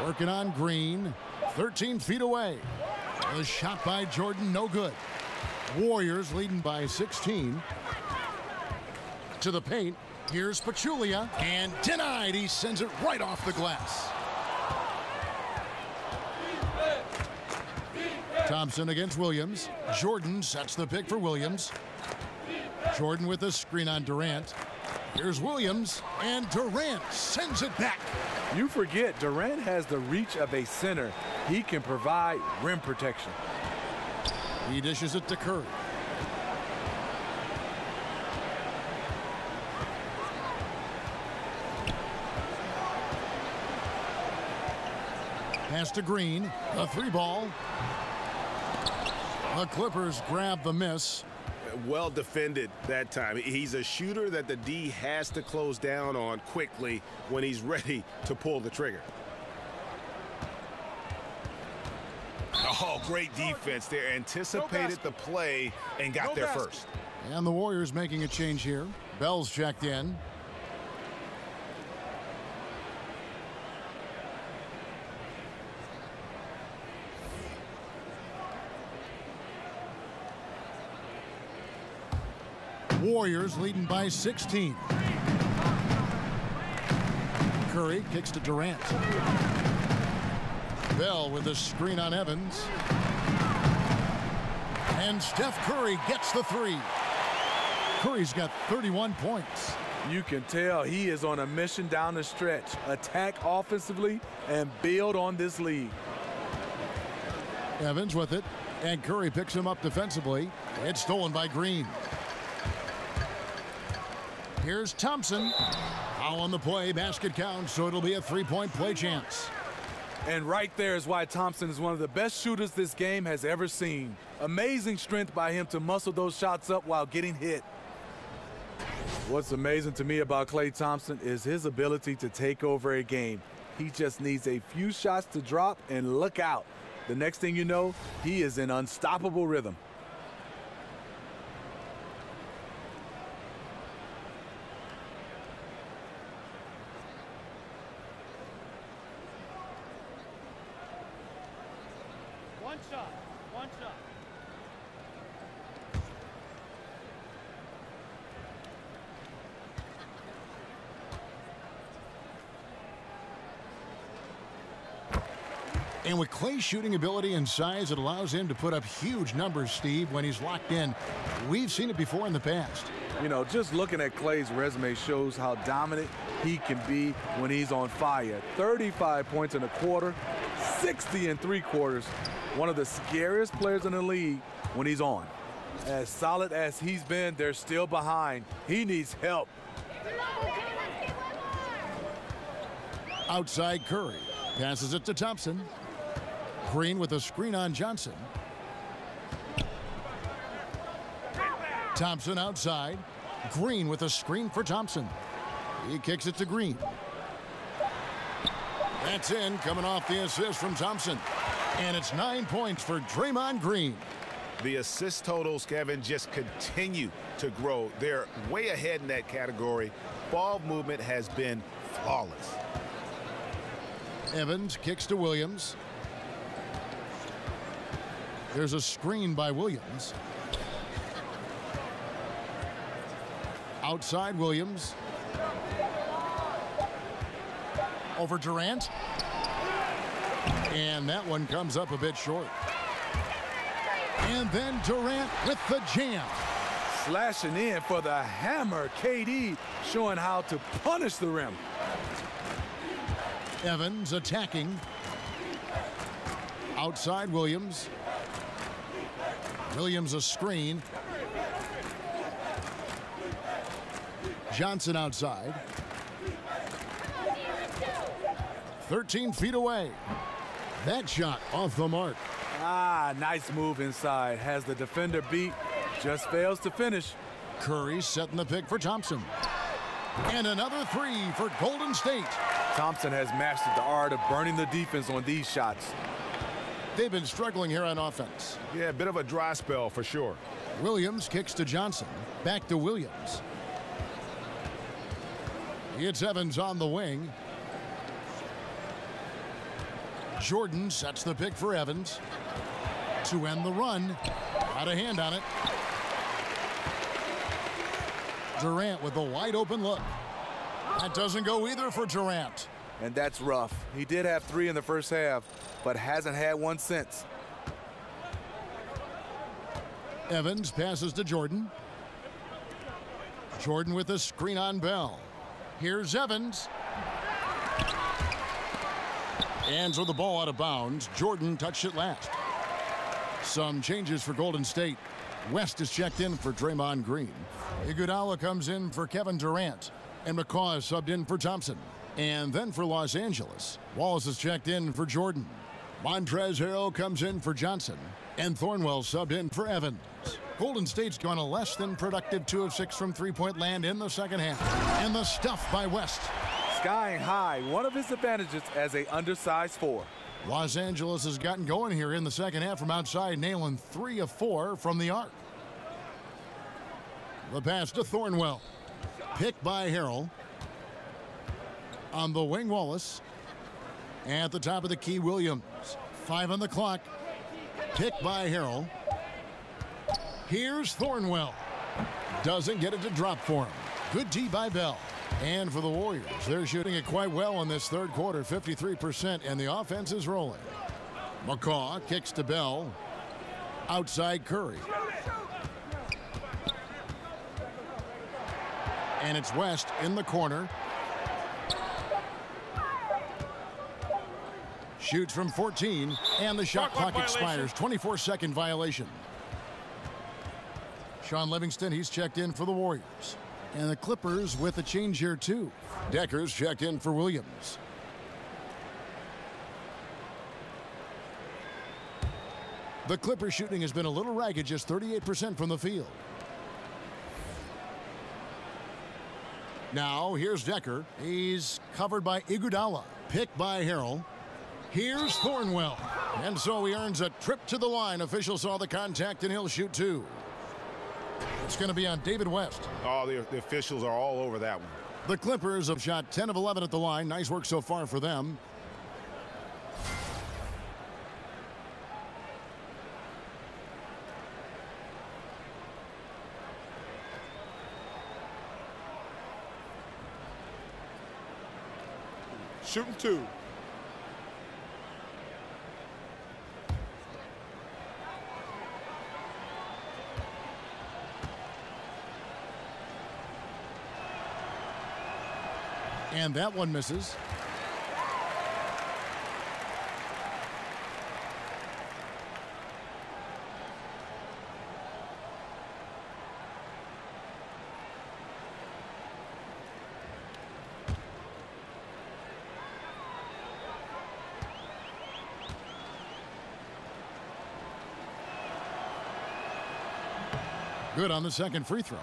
working on Green, 13 feet away. The shot by Jordan, no good. Warriors leading by 16. To the paint, here's Pachulia, and denied. He sends it right off the glass. Thompson against Williams. Jordan sets the pick for Williams. Jordan with a screen on Durant. Here's Williams, and Durant sends it back. You forget, Durant has the reach of a center. He can provide rim protection. He dishes it to Curry. Pass to Green, the 3-ball. The Clippers grab the miss. Well defended that time. He's a shooter that the D has to close down on quickly when he's ready to pull the trigger. Oh, great defense there. Anticipated the play and got there first. And the Warriors making a change here. Bell's checked in. Warriors leading by 16. Curry kicks to Durant. Bell with a screen on Evans. And Steph Curry gets the 3. Curry's got 31 points. You can tell he is on a mission down the stretch. Attack offensively and build on this lead. Evans with it, and Curry picks him up defensively. It's stolen by Green. Here's Thompson. Foul on the play, basket counts, so it'll be a 3-point play chance. And right there is why Thompson is one of the best shooters this game has ever seen. Amazing strength by him to muscle those shots up while getting hit. What's amazing to me about Klay Thompson is his ability to take over a game. He just needs a few shots to drop and look out. The next thing you know, he is in unstoppable rhythm. One shot. And with Klay's shooting ability and size, it allows him to put up huge numbers, Steve, when he's locked in. We've seen it before in the past. You know, just looking at Klay's resume shows how dominant he can be when he's on fire. 35 points in a quarter, 60 in 3 quarters. One of the scariest players in the league when he's on. As solid as he's been, they're still behind. He needs help. Outside Curry. Passes it to Thompson. Green with a screen on Johnson. Thompson outside. Green with a screen for Thompson. He kicks it to Green. That's in, coming off the assist from Thompson. And it's 9 points for Draymond Green. The assist totals, Kevin, just continue to grow. They're way ahead in that category. Ball movement has been flawless. Evans kicks to Williams. There's a screen by Williams. Outside Williams. Over Durant. And that one comes up a bit short. And then Durant with the jam. Slashing in for the hammer. KD showing how to punish the rim. Evans attacking. Outside Williams. Williams a screen. Johnson outside. 13 feet away. That shot off the mark. Nice move inside. Has the defender beat, just fails to finish. Curry setting the pick for Thompson. And another three for Golden State. Thompson has mastered the art of burning the defense on these shots. They've been struggling here on offense. Yeah, a bit of a dry spell for sure. Williams kicks to Johnson. Back to Williams. It's Evans on the wing. Jordan sets the pick for Evans to end the run. Got a hand on it. Durant with a wide open look. That doesn't go either for Durant. And that's rough. He did have 3 in the first half, but hasn't had one since. Evans passes to Jordan. Jordan with a screen on Bell. Here's Evans. And so the ball out of bounds. Jordan touched it last. Some changes for Golden State. West is checked in for Draymond Green. Iguodala comes in for Kevin Durant. And McCaw is subbed in for Thompson. And then for Los Angeles, Wallace is checked in for Jordan. Montrezl Harrell comes in for Johnson. And Thornwell subbed in for Evans. Golden State's gone a less than productive 2 of 6 from three-point land in the second half. And the stuff by West. Skying high, one of his advantages as a undersized 4. Los Angeles has gotten going here in the second half from outside, nailing 3 of 4 from the arc. The pass to Thornwell. Picked by Harrell. On the wing, Wallace. At the top of the key, Williams. 5 on the clock. Picked by Harrell. Here's Thornwell. Doesn't get it to drop for him. Good D by Bell. And for the Warriors, they're shooting it quite well in this third quarter, 53%, and the offense is rolling. McCaw kicks to Bell. Outside Curry. And it's West in the corner. Shoots from 14, and the shot clock expires. 24-second violation. Sean Livingston, he's checked in for the Warriors. And the Clippers with a change here, too. Decker's checked in for Williams. The Clippers shooting has been a little ragged, just 38% from the field. Now, here's Decker. He's covered by Iguodala. Picked by Harrell. Here's Thornwell. And so he earns a trip to the line. Official saw the contact, and he'll shoot 2. It's going to be on David West. Oh, the officials are all over that one. The Clippers have shot 10 of 11 at the line. Nice work so far for them. Shooting 2. And that one misses. Good on the second free throw.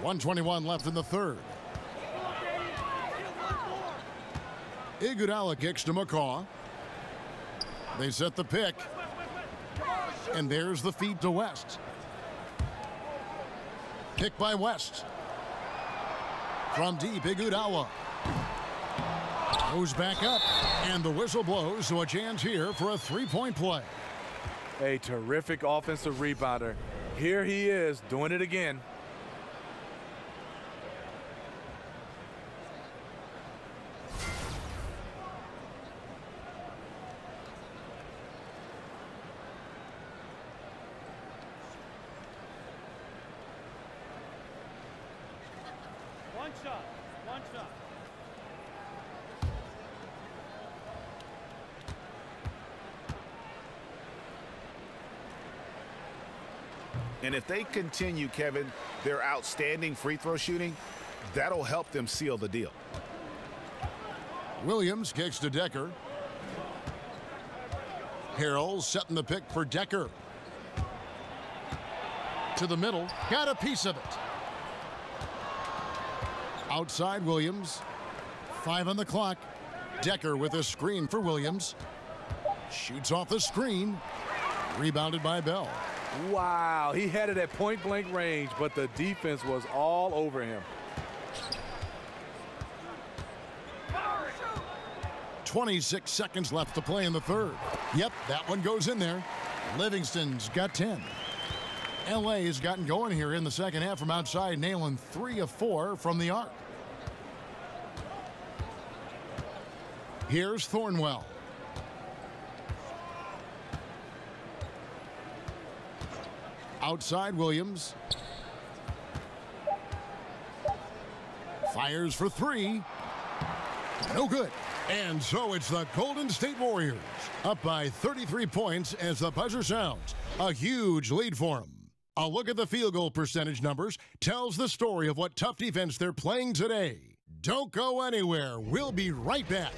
1:21 left in the third. Iguodala kicks to McCaw. They set the pick. And there's the feed to West. Pick by West. From deep, Iguodala. Goes back up. And the whistle blows, so a chance here for a three-point play. A terrific offensive rebounder. Here he is doing it again. One shot. One shot. And if they continue, Kevin, their outstanding free throw shooting, that'll help them seal the deal. Williams kicks to Decker. Harrell setting the pick for Decker. To the middle, got a piece of it. Outside Williams, 5 on the clock. Decker with a screen for Williams. Shoots off the screen. Rebounded by Bell. Wow, he had it at point-blank range, but the defense was all over him. 26 seconds left to play in the third. Yep, that one goes in there. Livingston's got 10. LA has gotten going here in the second half from outside, nailing 3 of 4 from the arc. Here's Thornwell. Outside Williams. Fires for 3. No good. And so it's the Golden State Warriors up by 33 points as the buzzer sounds. A huge lead for them. A look at the field goal percentage numbers tells the story of what tough defense they're playing today. Don't go anywhere. We'll be right back.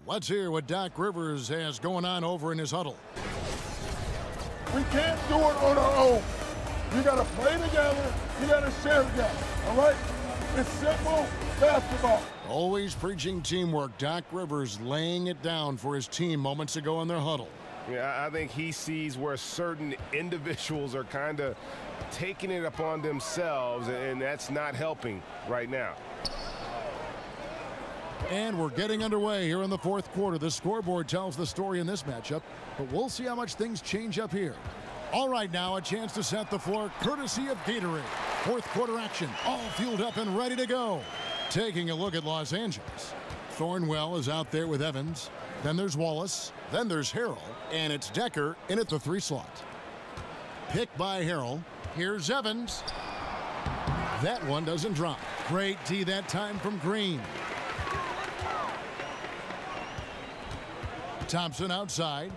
Let's hear what Doc Rivers has going on over in his huddle. We can't do it on our own. You got to play together. You got to share together. All right? It's simple basketball. Always preaching teamwork. Doc Rivers laying it down for his team moments ago in their huddle. Yeah, I think he sees where certain individuals are kind of taking it upon themselves, and that's not helping right now. And we're getting underway here in the fourth quarter. The scoreboard tells the story in this matchup, but we'll see how much things change up here. All right, now a chance to set the floor courtesy of Gatorade. Fourth quarter action, all fueled up and ready to go. Taking a look at Los Angeles. Thornwell is out there with Evans. Then there's Wallace. Then there's Harrell. And it's Decker in at the 3 slot. Picked by Harrell. Here's Evans. That one doesn't drop. Great D that time from Green. Thompson outside.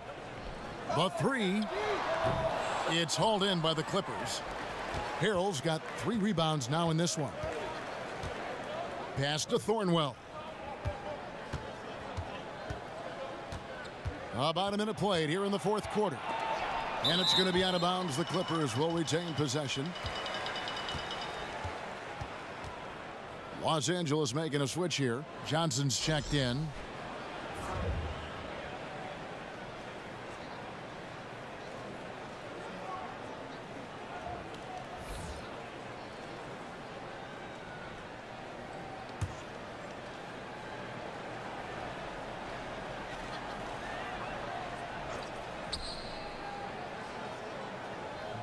The 3. It's hauled in by the Clippers. Harrell's got 3 rebounds now in this one. Pass to Thornwell. About a minute played here in the fourth quarter. And it's going to be out of bounds. The Clippers will retain possession. Los Angeles making a switch here. Johnson's checked in.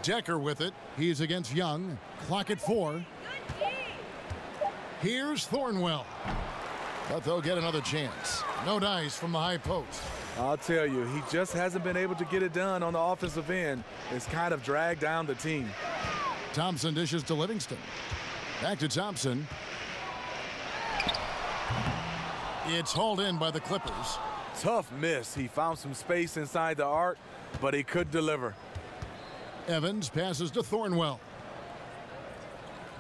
Decker with it. He's against Young. Clock at 4. Here's Thornwell. But they'll get another chance. No dice from the high post. I'll tell you, he just hasn't been able to get it done on the offensive end. It's kind of dragged down the team. Thompson dishes to Livingston. Back to Thompson. It's hauled in by the Clippers. Tough miss. He found some space inside the arc, but he could deliver. Evans passes to Thornwell.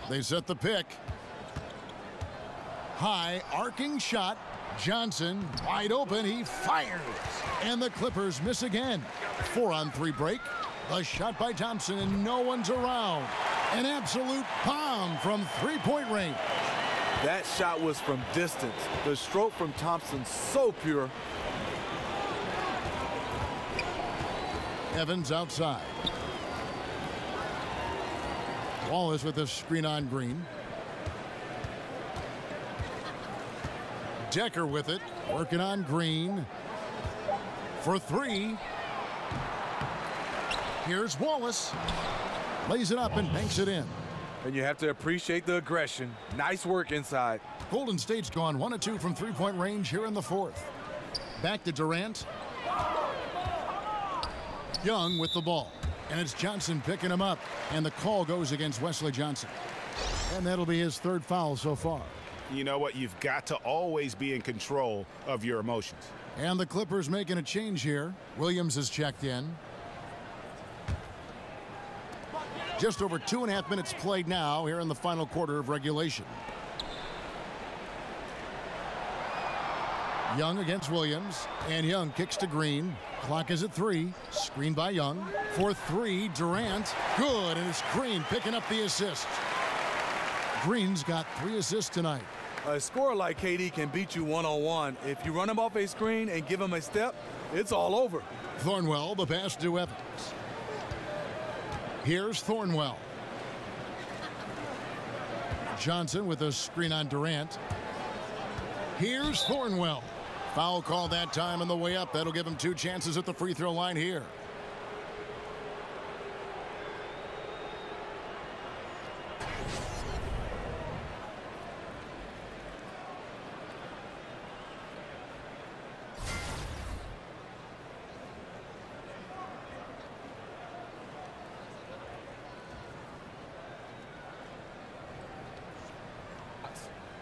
They set the pick. High arcing shot. Johnson wide open. He fires. And the Clippers miss again. 4-on-3 break. The shot by Thompson and no one's around. An absolute bomb from 3-point range. That shot was from distance. The stroke from Thompson so pure. Evans outside. Wallace with a screen on Green. Decker with it, working on Green. For 3. Here's Wallace. Lays it up and banks it in. And you have to appreciate the aggression. Nice work inside. Golden State's gone 1 of 2 from 3-point range here in the fourth. Back to Durant. Young with the ball. And it's Johnson picking him up. And the call goes against Wesley Johnson. And that'll be his 3rd foul so far. You know what? You've got to always be in control of your emotions. And the Clippers making a change here. Williams is checked in. Just over 2.5 minutes played now here in the final quarter of regulation. Young against Williams, and Young kicks to Green. Clock is at 3. Screen by Young. For 3, Durant. Good, and it's Green picking up the assist. Green's got 3 assists tonight. A scorer like KD can beat you one-on-one. If you run him off a screen and give him a step, it's all over. Thornwell, the pass to Evans. Here's Thornwell. Johnson with a screen on Durant. Here's Thornwell. Foul call that time on the way up. That'll give him 2 chances at the free throw line here.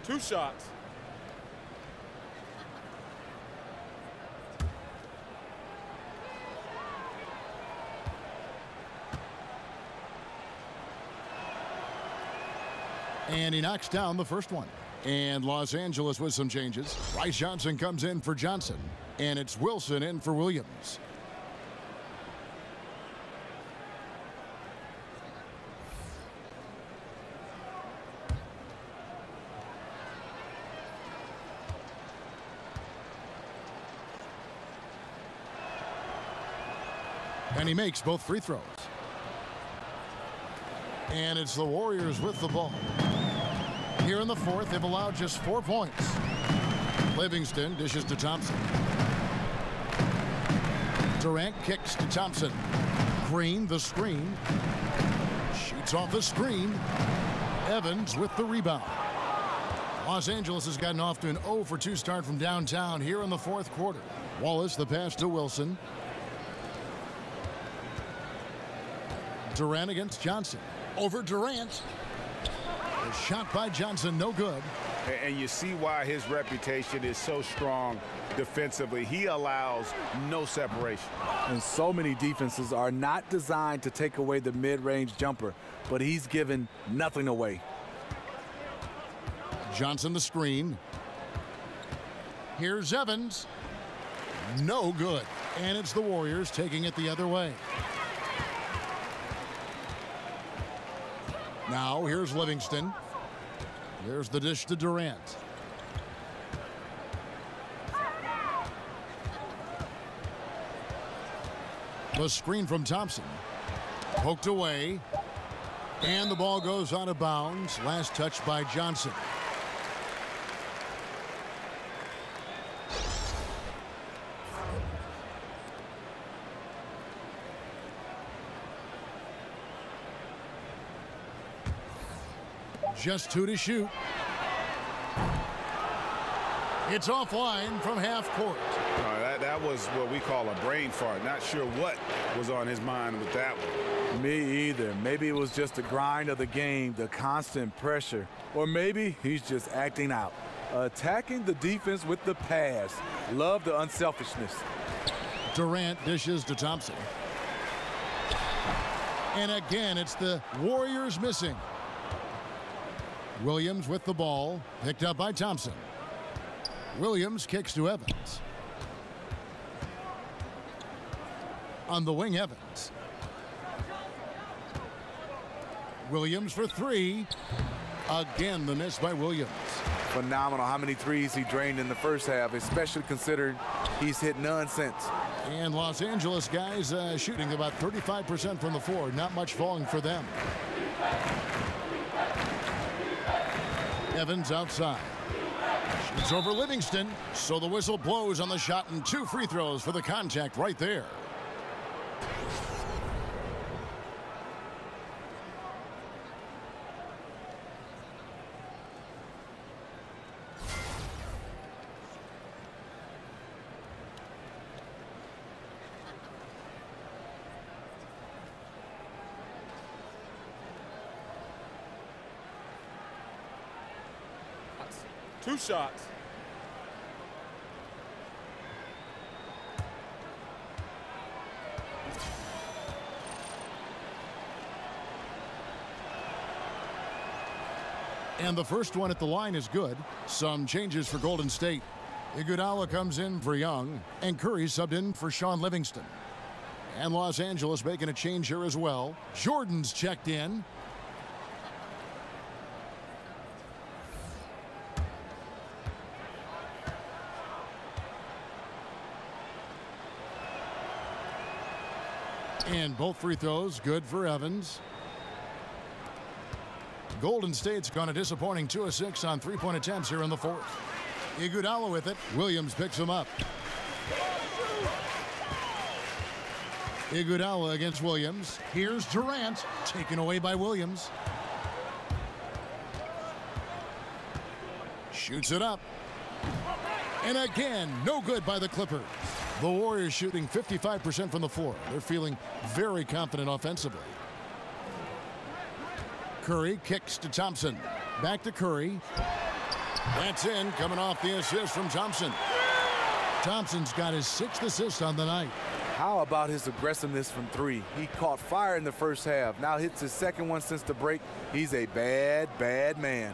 Two shots. And he knocks down the first one. And Los Angeles with some changes. Bryce Johnson comes in for Johnson. And it's Wilson in for Williams. And he makes both free throws. And it's the Warriors with the ball. Here in the fourth, they've allowed just 4 points. Livingston dishes to Thompson. Durant kicks to Thompson. Green, the screen. Shoots off the screen. Evans with the rebound. Los Angeles has gotten off to an 0 for 2 start from downtown here in the fourth quarter. Wallace, the pass to Wilson. Durant against Johnson. Over Durant. A shot by Johnson, no good. And you see why his reputation is so strong defensively. He allows no separation. And so many defenses are not designed to take away the mid-range jumper, but he's given nothing away. Johnson the screen. Here's Evans. No good. And it's the Warriors taking it the other way. Now here's Livingston. There's the dish to Durant. The screen from Thompson. Poked away. And the ball goes out of bounds. Last touch by Johnson. Just 2 to shoot. It's offline from half court. That was what we call a brain fart. Not sure what was on his mind with that one. Me either. Maybe it was just the grind of the game, the constant pressure. Or maybe he's just acting out. Attacking the defense with the pass. Love the unselfishness. Durant dishes to Thompson. And again, it's the Warriors missing. Williams with the ball, picked up by Thompson. Williams kicks to Evans. On the wing, Evans. Williams for 3. Again, the miss by Williams. Phenomenal how many threes he drained in the first half, especially considering he's hit none since. And Los Angeles guys shooting about 35% from the floor. Not much falling for them. Evans outside. Shoots over Livingston. So the whistle blows on the shot and 2 free throws for the contact right there. Two shots. And the first one at the line is good. Some changes for Golden State. Iguodala comes in for Young, and Curry subbed in for Sean Livingston. And Los Angeles making a change here as well. Jordan's checked in. And both free throws good for Evans. Golden State's gone a disappointing 2 of 6 on three-point attempts here in the fourth. Iguodala with it. Williams picks him up. Iguodala against Williams. Here's Durant, taken away by Williams. Shoots it up. And again, no good by the Clippers. The Warriors shooting 55% from the floor. They're feeling very confident offensively. Curry kicks to Thompson. Back to Curry. That's in, coming off the assist from Thompson. Thompson's got his 6th assist on the night. How about his aggressiveness from three? He caught fire in the first half. Now hits his 2nd one since the break. He's a bad, bad man.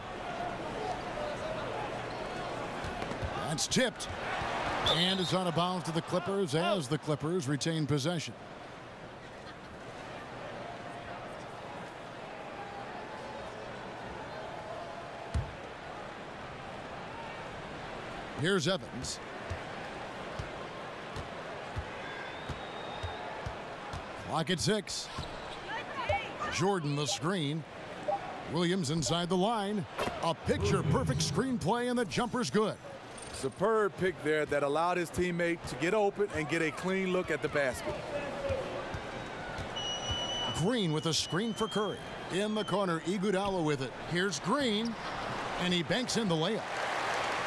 That's tipped. And it's out of bounds to the Clippers as the Clippers retain possession. Here's Evans. Clock at 6. Jordan the screen. Williams inside the line. A picture-perfect screenplay, and the jumper's good. Superb pick there that allowed his teammate to get open and get a clean look at the basket. Green with a screen for Curry. In the corner, Iguodala with it. Here's Green, and he banks in the layup.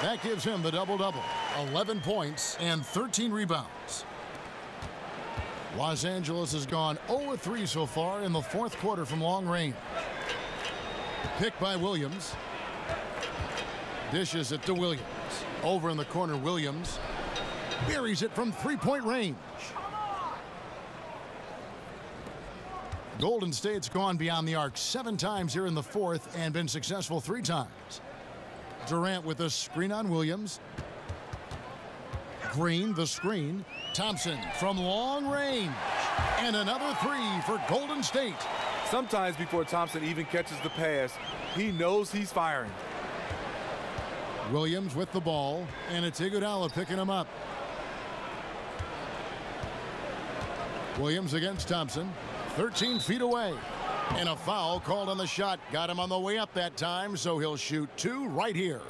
That gives him the double-double. 11 points and 13 rebounds. Los Angeles has gone 0-3 so far in the fourth quarter from long range. Picked by Williams. Dishes it to Williams. Over in the corner, Williams buries it from three-point range. Golden State's gone beyond the arc 7 times here in the fourth and been successful 3 times. Durant with a screen on Williams. Green, the screen. Thompson from long range. And another 3 for Golden State. Sometimes before Thompson even catches the pass, he knows he's firing. Williams with the ball, and it's Iguodala picking him up. Williams against Thompson, 13 feet away. And a foul called on the shot. Got him on the way up that time, so he'll shoot 2 right here.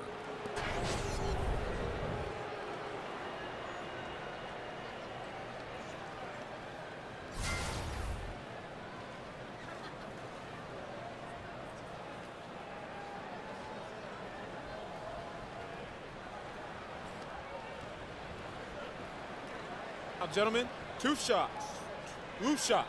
Now, gentlemen, 2 shots. 2 shots.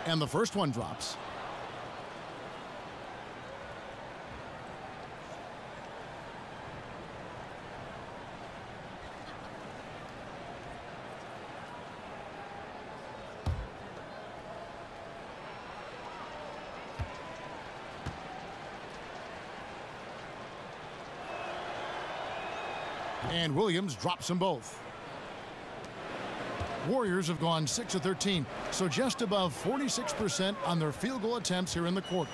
And the first one drops. And Williams drops them both. Warriors have gone 6 of 13, so just above 46% on their field goal attempts here in the quarter.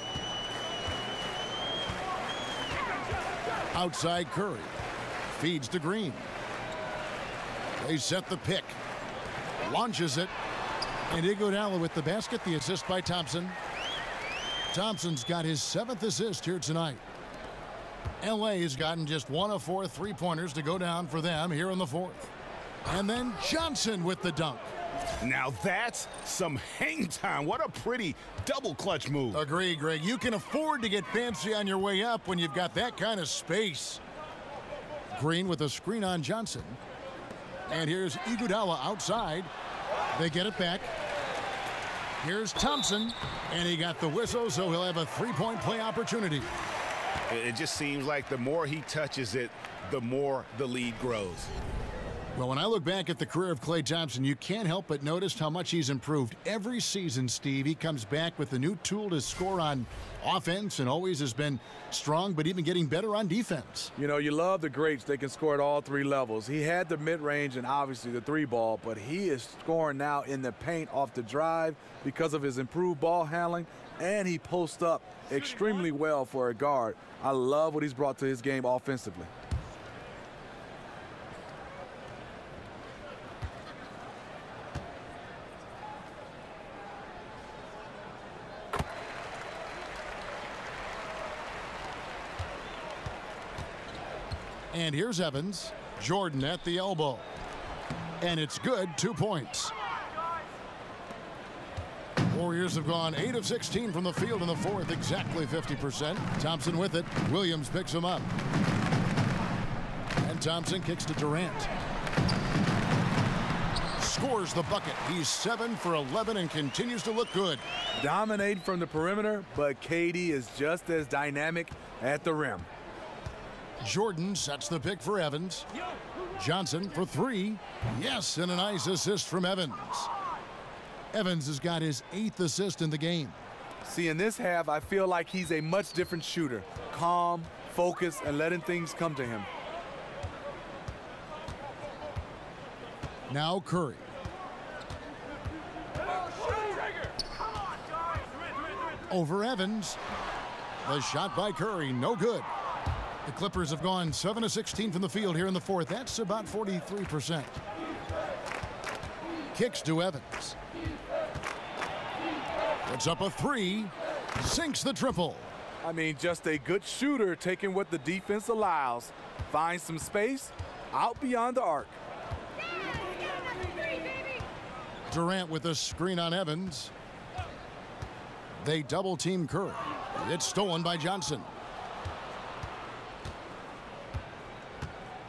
Outside Curry. Feeds to Green. They set the pick. Launches it. And Iguodala with the basket, the assist by Thompson. Thompson's got his 7th assist here tonight. LA has gotten just 1 of 4 three-pointers to go down for them here in the fourth. And then Johnson with the dunk. Now that's some hang time. What a pretty double clutch move. Agree, Greg. You can afford to get fancy on your way up when you've got that kind of space. Green with a screen on Johnson. And here's Iguodala outside. They get it back. Here's Thompson. And he got the whistle, so he'll have a 3-point play opportunity. It just seems like the more he touches it, the more the lead grows. Well, when I look back at the career of Klay Thompson, you can't help but notice how much he's improved. Every season, Steve, he comes back with a new tool to score on offense and always has been strong, but even getting better on defense. You know, you love the greats. They can score at all three levels. He had the mid-range and obviously the three ball, but he is scoring now in the paint off the drive because of his improved ball handling, and he posts up extremely well for a guard. I love what he's brought to his game offensively. And here's Evans. Jordan at the elbow. And it's good, 2 points. Warriors have gone 8 of 16 from the field in the fourth, exactly 50%. Thompson with it. Williams picks him up. And Thompson kicks to Durant. Scores the bucket. He's 7 for 11 and continues to look good. Dominating from the perimeter, but KD is just as dynamic at the rim. Jordan sets the pick for Evans. Johnson for three. Yes, and a nice assist from Evans. Evans has got his 8th assist in the game. See, in this half, I feel like he's a much different shooter. Calm, focused, and letting things come to him. Now Curry. Over Evans. The shot by Curry, no good. The Clippers have gone 7 of 16 from the field here in the fourth. That's about 43%. Kicks to Evans. It's up a three. Sinks the triple. I mean, just a good shooter taking what the defense allows. Finds some space out beyond the arc. Durant with a screen on Evans. They double team Curry. It's stolen by Johnson.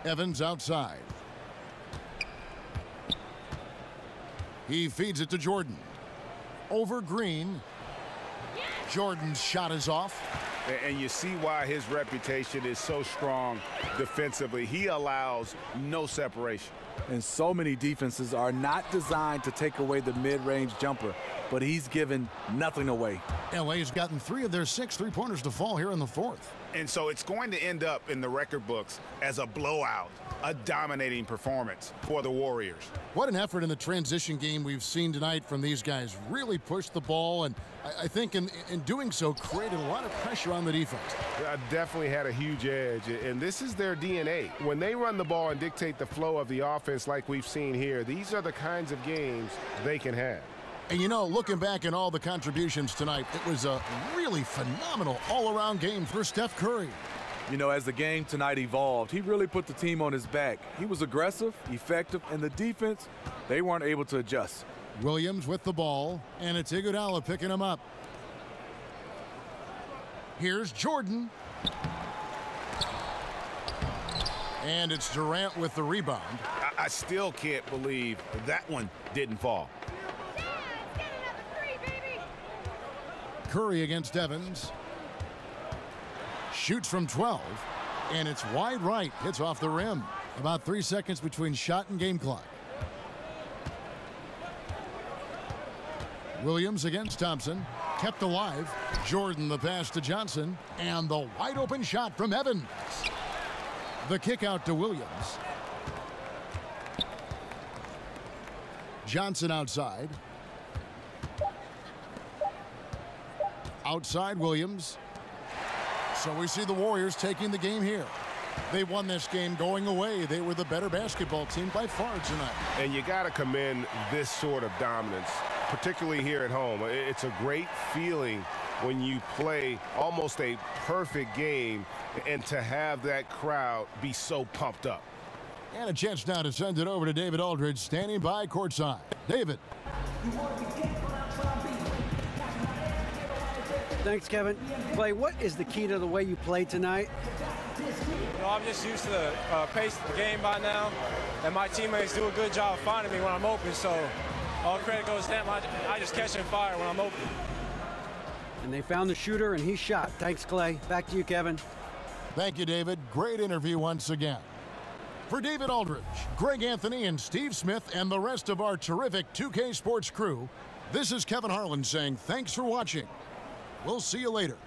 Evans outside. He feeds it to Jordan. Over Green. Jordan's shot is off. And you see why his reputation is so strong defensively. He allows no separation. And so many defenses are not designed to take away the mid-range jumper, but he's given nothing away. LA's gotten 3 of their 6 three-pointers to fall here in the fourth. And so it's going to end up in the record books as a blowout, a dominating performance for the Warriors. What an effort in the transition game we've seen tonight from these guys. Really pushed the ball, and I think in doing so created a lot of pressure on the defense. Definitely had a huge edge, and this is their DNA. When they run the ball and dictate the flow of the offense like we've seen here, these are the kinds of games they can have. And you know, looking back at all the contributions tonight, it was a really phenomenal all-around game for Steph Curry. You know, as the game tonight evolved, he really put the team on his back. He was aggressive, effective, and the defense, they weren't able to adjust. Williams with the ball, and it's Iguodala picking him up. Here's Jordan. And it's Durant with the rebound. I still can't believe that one didn't fall. Curry against Evans. Shoots from 12, and it's wide right. Hits off the rim. About 3 seconds between shot and game clock. Williams against Thompson. Kept alive. Jordan the pass to Johnson. And the wide open shot from Evans. The kick out to Williams. Johnson outside. Outside Williams. So we see the Warriors taking the game here. They won this game going away. They were the better basketball team by far tonight. And you got to commend this sort of dominance, particularly here at home. It's a great feeling when you play almost a perfect game and to have that crowd be so pumped up. And a chance now to send it over to David Aldridge, standing by courtside. David. Thanks, Kevin. Clay, what is the key to the way you play tonight? You know, I'm just used to the pace of the game by now, and my teammates do a good job of finding me when I'm open, so all credit goes to them. I just catch and fire when I'm open. And they found the shooter, and he shot. Thanks, Clay. Back to you, Kevin. Thank you, David. Great interview once again. For David Aldridge, Greg Anthony, and Steve Smith, and the rest of our terrific 2K Sports crew, this is Kevin Harlan saying thanks for watching. We'll see you later.